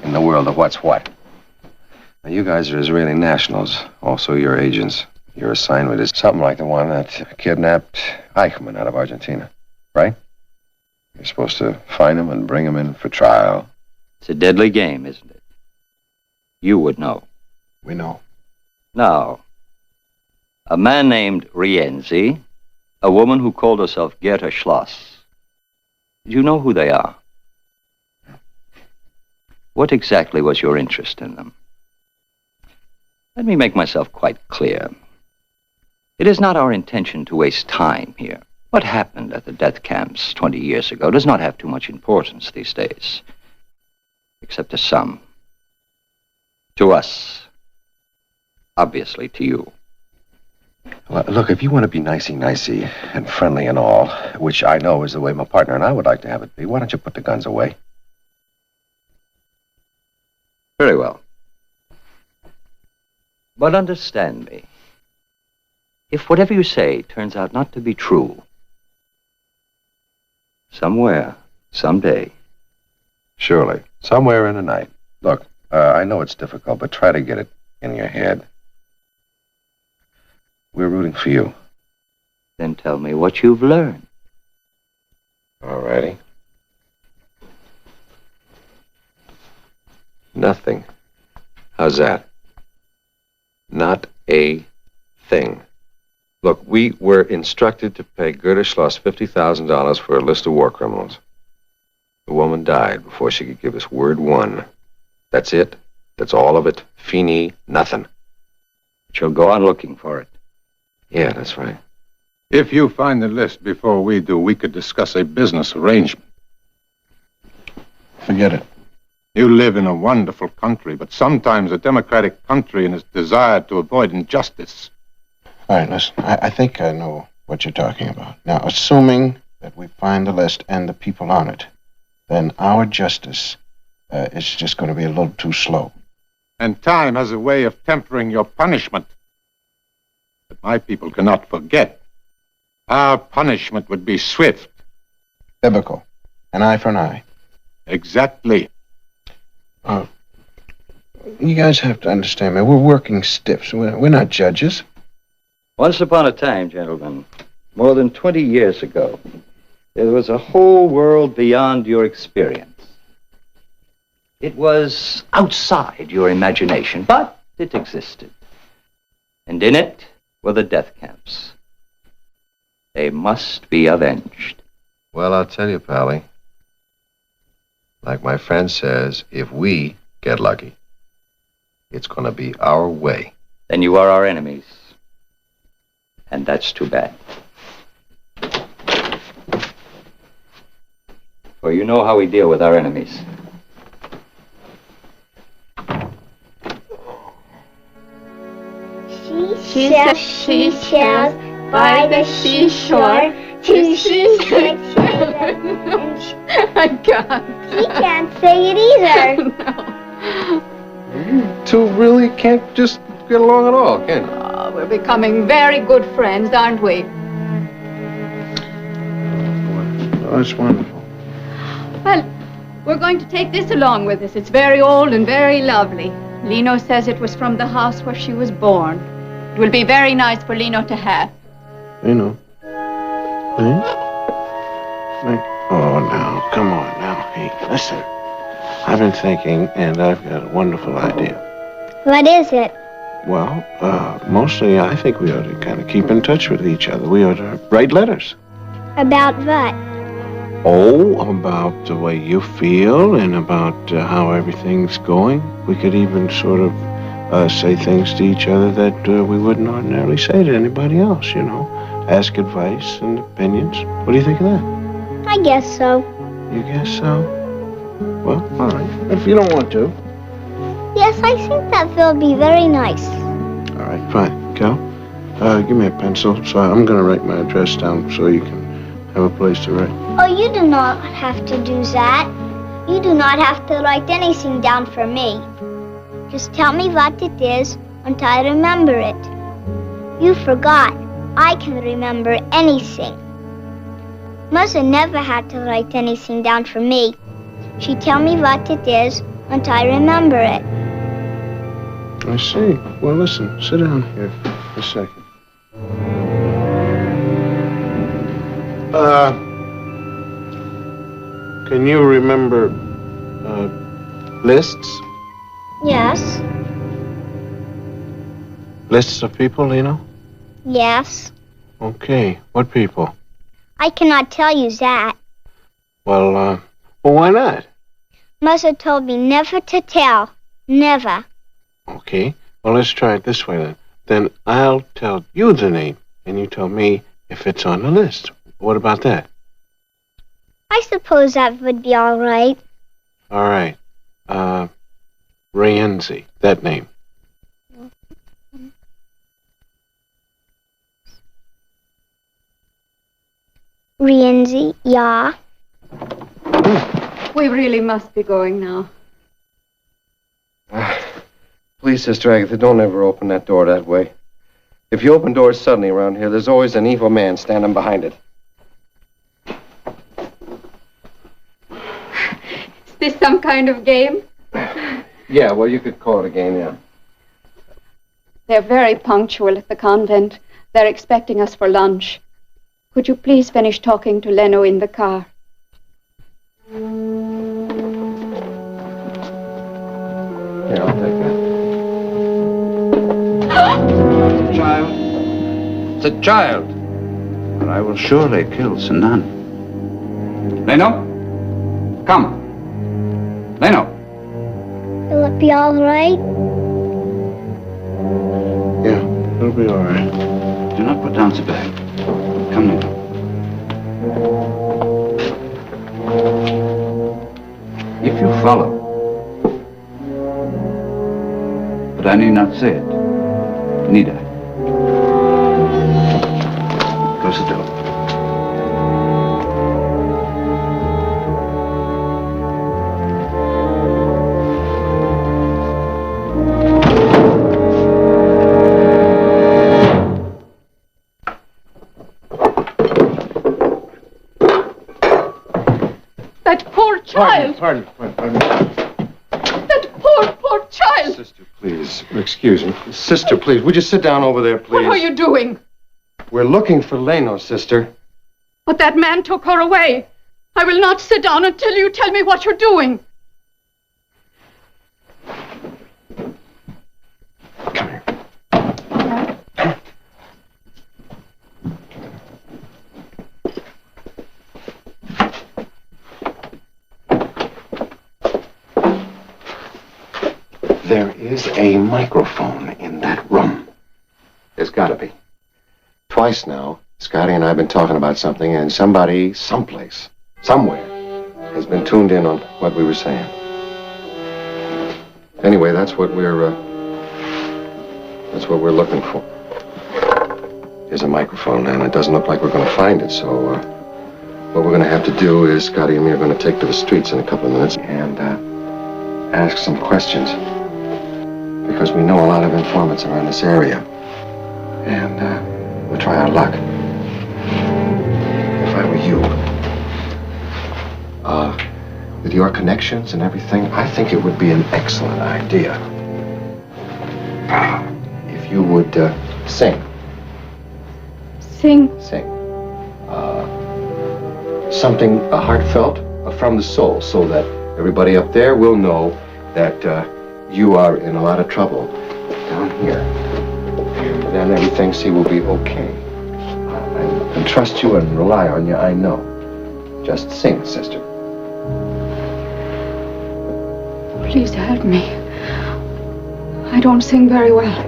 in the world of what's what? Now, you guys are Israeli nationals. Also, you're agents. Your assignment is something like the one that kidnapped Eichmann out of Argentina, right? You're supposed to find him and bring him in for trial. It's a deadly game, isn't it? You would know. We know. Now, a man named Rienzi, a woman who called herself Gerda Schloss. Do you know who they are? What exactly was your interest in them? Let me make myself quite clear. It is not our intention to waste time here. What happened at the death camps 20 years ago does not have too much importance these days. Except to some. To us. Obviously to you. Well, look, if you want to be nicey-nicey and friendly and all, which I know is the way my partner and I would like to have it be, why don't you put the guns away? Very well. But understand me. If whatever you say turns out not to be true, somewhere, someday. Surely. Somewhere in the night. Look, I know it's difficult, but try to get it in your head. We're rooting for you. Then tell me what you've learned. All righty. Nothing. How's that? Not a thing. Look, we were instructed to pay Gerda Schloss $50,000 for a list of war criminals. The woman died before she could give us word one. That's it. That's all of it. Fini, nothing. She'll go on looking for it. Yeah, that's right. If you find the list before we do, we could discuss a business arrangement. Forget it. You live in a wonderful country, but sometimes a democratic country in its desire to avoid injustice. All right, listen, I think I know what you're talking about. Now, assuming that we find the list and the people on it, then our justice is just going to be a little too slow. And time has a way of tempering your punishment. But my people cannot forget. Our punishment would be swift. Biblical. An eye for an eye. Exactly. You guys have to understand, man, we're working stiffs. We're not judges. Once upon a time, gentlemen, more than 20 years ago, there was a whole world beyond your experience. It was outside your imagination, but it existed. And in it were the death camps. They must be avenged. Well, I'll tell you, Pally. Like my friend says, if we get lucky, it's going to be our way. Then you are our enemies. And that's too bad. For you know how we deal with our enemies. She says seashells by the seashore to see the children. I can't. She can't say it either. You two really can't just get along at all, can you? Oh, we're becoming very good friends, aren't we? Oh, that's wonderful. Well, we're going to take this along with us. It's very old and very lovely. Lino says it was from the house where she was born. It will be very nice for Lino to have. Lino. Eh? Oh, now, come on now. Hey, listen. I've been thinking, and I've got a wonderful idea. What is it? Well, mostly I think we ought to kind of keep in touch with each other. We ought to write letters. About what? Oh, about the way you feel and about how everything's going. We could even sort of say things to each other that we wouldn't ordinarily say to anybody else, you know. Ask advice and opinions. What do you think of that? I guess so. You guess so? Well, all right. If you don't want to. Yes, I think that will be very nice. All right, fine. Cal, give me a pencil. So I'm going to write my address down so you can have a place to write. Oh, you do not have to do that. You do not have to write anything down for me. Just tell me what it is until I remember it. You forgot. I can remember anything. Mother never had to write anything down for me. She tell me what it is until I remember it. I see. Well, listen, sit down here a second. Can you remember lists? Yes. Lists of people, Lino? Yes. Okay. What people? I cannot tell you that. Well, why not? Mother told me never to tell. Never. Okay. Well, let's try it this way then. Then I'll tell you the name, and you tell me if it's on the list. What about that? I suppose that would be all right. All right. Rienzi, that name. Rienzi, yeah. We really must be going now. Please, Sister Agatha, don't ever open that door that way. If you open doors suddenly around here, there's always an evil man standing behind it. Is this some kind of game? Yeah, well, you could call it a game, yeah. They're very punctual at the convent. They're expecting us for lunch. Could you please finish talking to Leno in the car? Here, I'll take that. Child. It's a child. But I will surely kill Sinan. Leno? Come. Leno. Will it be all right? Yeah, it'll be all right. Do not put down the bag. Come, Leno. If you follow. But I need not say it. Need I? Close the door. That poor child! Pardon. That poor child! Sister, please, excuse me. Sister, please, would you sit down over there, please? What are you doing? We're looking for Leno, sister. But that man took her away. I will not sit down until you tell me what you're doing. There is a microphone in that room. There's got to be. Twice now, Scotty and I have been talking about something, and somebody, someplace, somewhere, has been tuned in on what we were saying. Anyway, that's what we're looking for. There's a microphone, and it doesn't look like we're going to find it, so what we're going to have to do is Scotty and me are going to take to the streets in a couple of minutes and ask some questions. Because we know a lot of informants around this area. And we'll try our luck. If I were you, with your connections and everything, I think it would be an excellent idea if you would sing. Sing? Sing. Something heartfelt from the soul, so that everybody up there will know that you are in a lot of trouble down here. And then everything, will be okay. I can trust you and rely on you, I know. Just sing, sister. Please help me. I don't sing very well.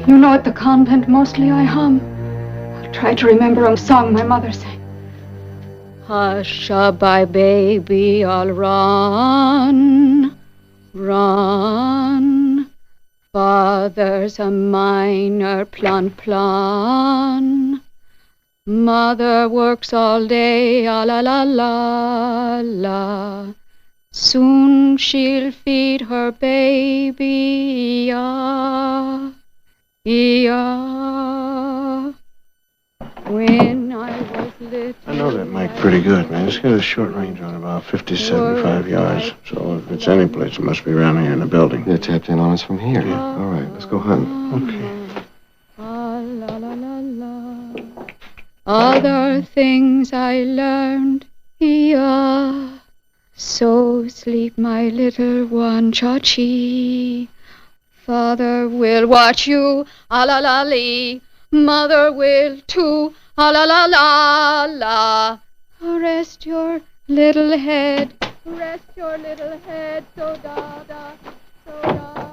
You know, at the convent, mostly I hum. I'll try to remember a song my mother sang. Hush-a-bye, baby, I'll run. Run, father's a miner, plan. Mother works all day, la. Soon she'll feed her baby, yeah. When I was little... I know that mic pretty good, man. It's got a short range on about 50, 75 yards. So if it's any place, it must be around here in the building. They're tapped in on us from here. Yeah. All right, let's go hunting. Okay. other things I learned, yeah. So sleep, my little one, Chachi. Father will watch you, ah la la lee. Mother will too, ah la la la la. Rest your little head, rest your little head, so da da, so da.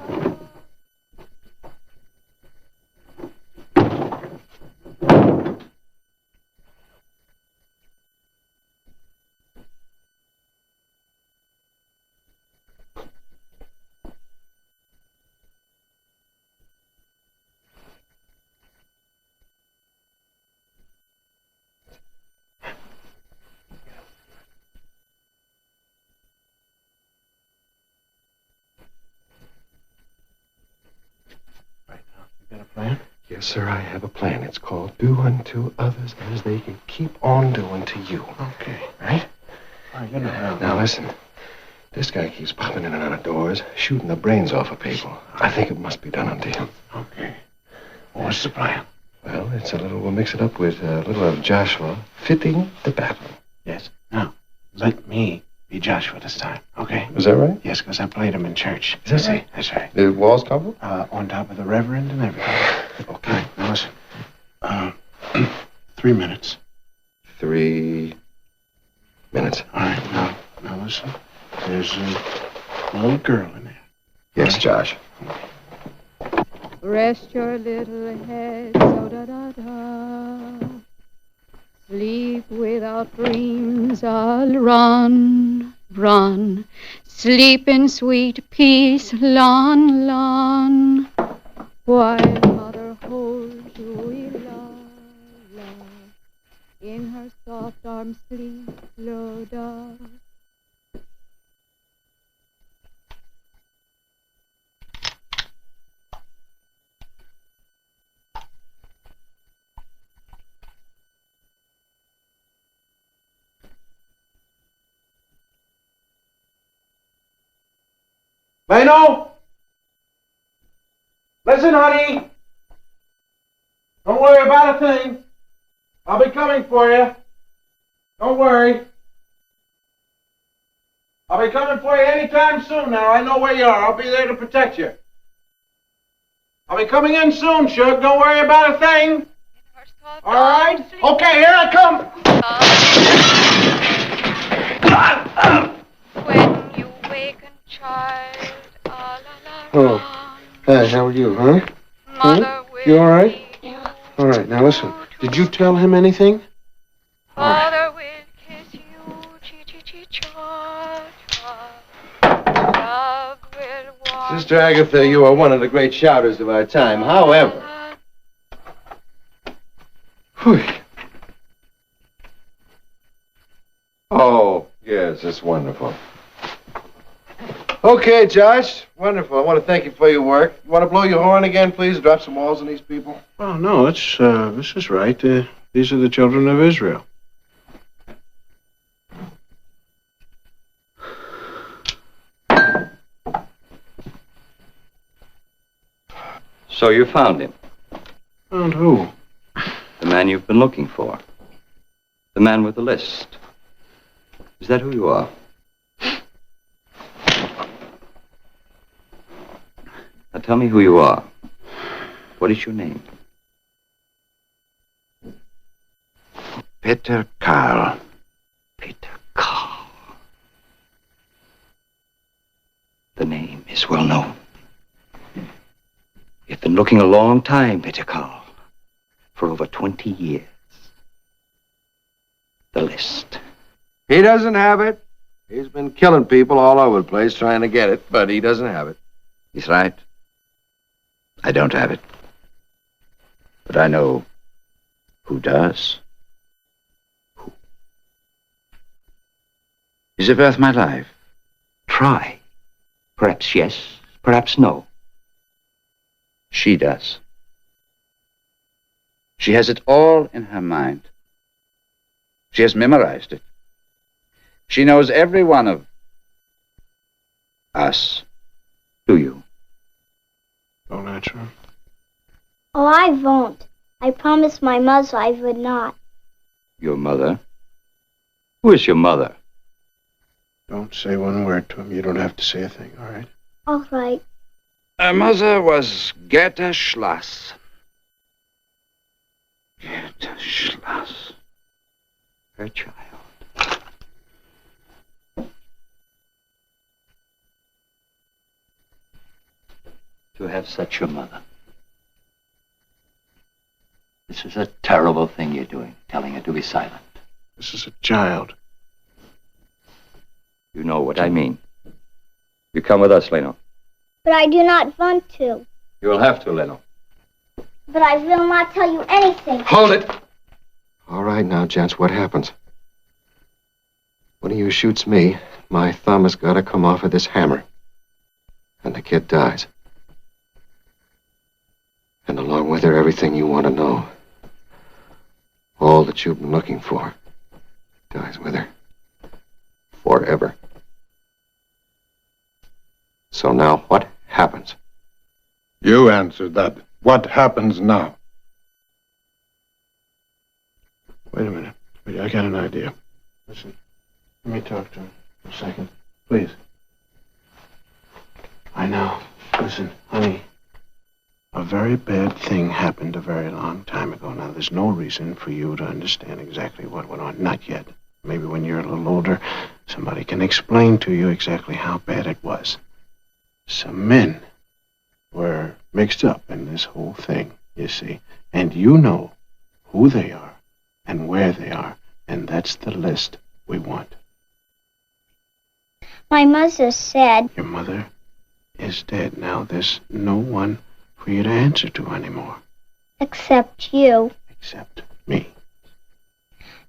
Yes, sir, I have a plan. It's called Do Unto Others as They Can Keep On Doing to You. Okay. Right? All right, good enough. Now, listen. This guy keeps popping in and out of doors, shooting the brains off of people. I think it must be done unto him. Okay. What's the plan? Well, we'll mix it up with a little of Joshua fitting the battle. Yes. Now, let me be Joshua this time, okay? Is that right? Yes, because I played him in church. Is that right? That's right. The walls covered? On top of the reverend and everything. Okay. All right, now listen. 3 minutes. 3 minutes. All right, now listen. There's a little girl in there. Yes, Josh. Rest your little head, so da da da. Sleep without dreams, I'll run, run. Sleep in sweet peace, lon, lon. While mother holds you, la, la. In her soft arms sleep, lo, da. Mano! Listen, honey. Don't worry about a thing. I'll be coming for you. Don't worry. I'll be coming for you anytime soon now. I know where you are. I'll be there to protect you. I'll be coming in soon, Shug. Don't worry about a thing. All right? Okay, here I come. When you waken, child, Oh, hey, how are you, huh? Mother You all right? All right, now listen. Did you tell him anything? Father will kiss you, chi-chi-chi-cha. Love will walk. Sister Agatha, you are one of the great shouters of our time. However... Whew. Oh, yes, it's wonderful. Okay, Josh. Wonderful. I want to thank you for your work. You want to blow your horn again, please? Drop some walls on these people? Oh, no, this is right. These are the children of Israel. So you found him. Found who? The man you've been looking for. The man with the list. Is that who you are? Now tell me who you are. What is your name? Peter Karl. Peter Karl. The name is well known. You've been looking a long time, Peter Karl. For over 20 years. The list. He doesn't have it. He's been killing people all over the place trying to get it, but he doesn't have it. He's right. I don't have it. But I know who does. Who? Is it worth my life? Try. Perhaps yes, perhaps no. She does. She has it all in her mind. She has memorized it. She knows every one of us. Do you? Don't answer him. Oh, I won't. I promised my mother I would not. Your mother? Who is your mother? Don't say one word to him. You don't have to say a thing, all right? All right. Her mother was Gerda Schloss. Gerda Schloss. Her child. To have such a mother. This is a terrible thing you're doing, telling her to be silent. This is a child. You know what I mean. You come with us, Leno. But I do not want to. You'll have to, Leno. But I will not tell you anything. Hold it! All right now, gents, what happens? One of you shoots me, my thumb has got to come off of this hammer. And the kid dies. And along with her, everything you want to know. All that you've been looking for dies with her. Forever. So now, what happens? You answered that. What happens now? Wait a minute. Wait, I got an idea. Listen, let me talk to him for a second. Please. I know. Listen, honey. A very bad thing happened a very long time ago. Now, there's no reason for you to understand exactly what went on. Not yet. Maybe when you're a little older, somebody can explain to you exactly how bad it was. Some men were mixed up in this whole thing, you see. And you know who they are and where they are. And that's the list we want. My mother said... Your mother is dead now. There's no one for you to answer to anymore. Except you. Except me.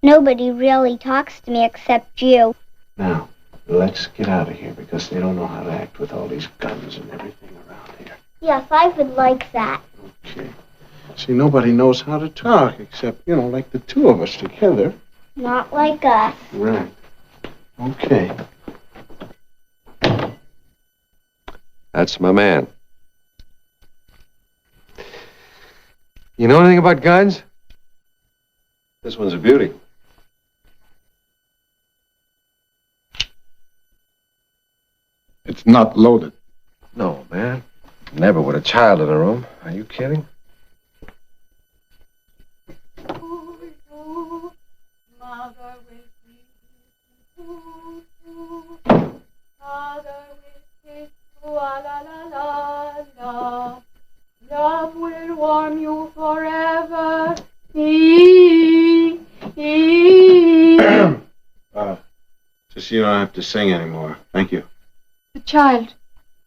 Nobody really talks to me except you. Now, let's get out of here because they don't know how to act with all these guns and everything around here. Yes, I would like that. Okay. See, nobody knows how to talk except, like the two of us together. Not like us. Right. Okay. That's my man. You know anything about guns? This one's a beauty. It's not loaded. No, man. Never with a child in the room. Are you kidding? Love will warm you forever. Just so you don't have to sing anymore. Thank you. The child.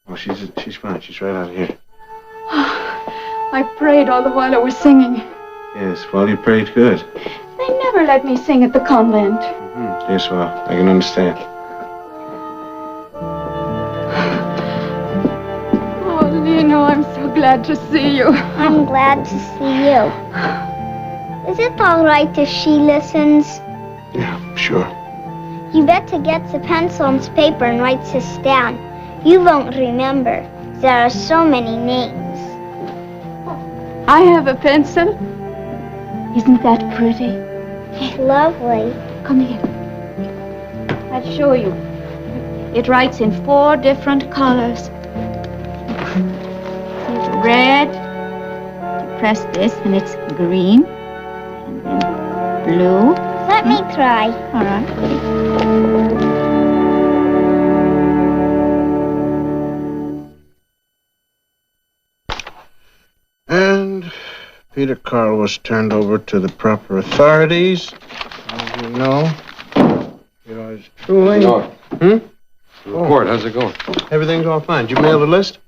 Oh, she's fine. She's right out here. I prayed all the while I was singing. Yes, well, you prayed good. They never let me sing at the convent. Yes, well, I can understand. Oh, Leno, I'm so glad to see you. I'm glad to see you. Is it all right if she listens? Yeah, sure. You better get the pencil and paper and write this down. You won't remember. There are so many names. I have a pencil. Isn't that pretty? Lovely. Come here. I'll show you. It writes in 4 different colors. See, red. You press this and it's green. And then blue. Let me try. All right. And Peter Carl was turned over to the proper authorities. As you know, yours truly. Report, how's it going? Everything's all fine. Did you mail the list?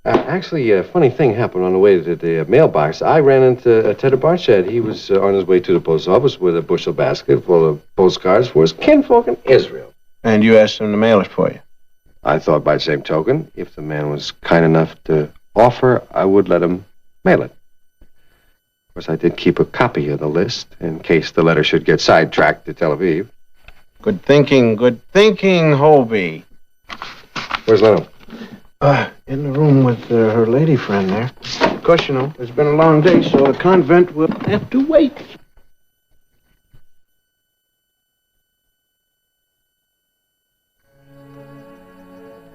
Actually, a funny thing happened on the way to the mailbox. I ran into Teddy Barnstead. He was on his way to the post office with a bushel basket full of postcards for his kinfolk in Israel. And you asked him to mail it for you? I thought by the same token, if the man was kind enough to offer, I would let him mail it. Of course, I did keep a copy of the list in case the letter should get sidetracked to Tel Aviv. Good thinking, Hobie. Where's Leno? In the room with her lady friend there. Of course, you know, it's been a long day, so the convent will have to wait.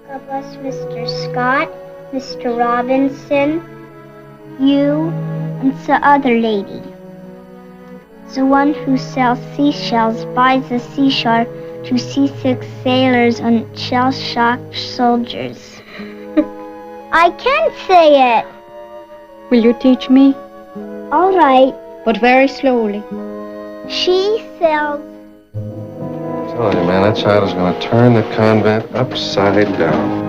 God bless Mr. Scott, Mr. Robinson, you, and the other lady. The one who sells seashells by the seashore to seasick sailors and shell-shocked soldiers. I can't say it. Will you teach me? All right. But very slowly. She sells. I'm telling you, man, that child is going to turn the convent upside down.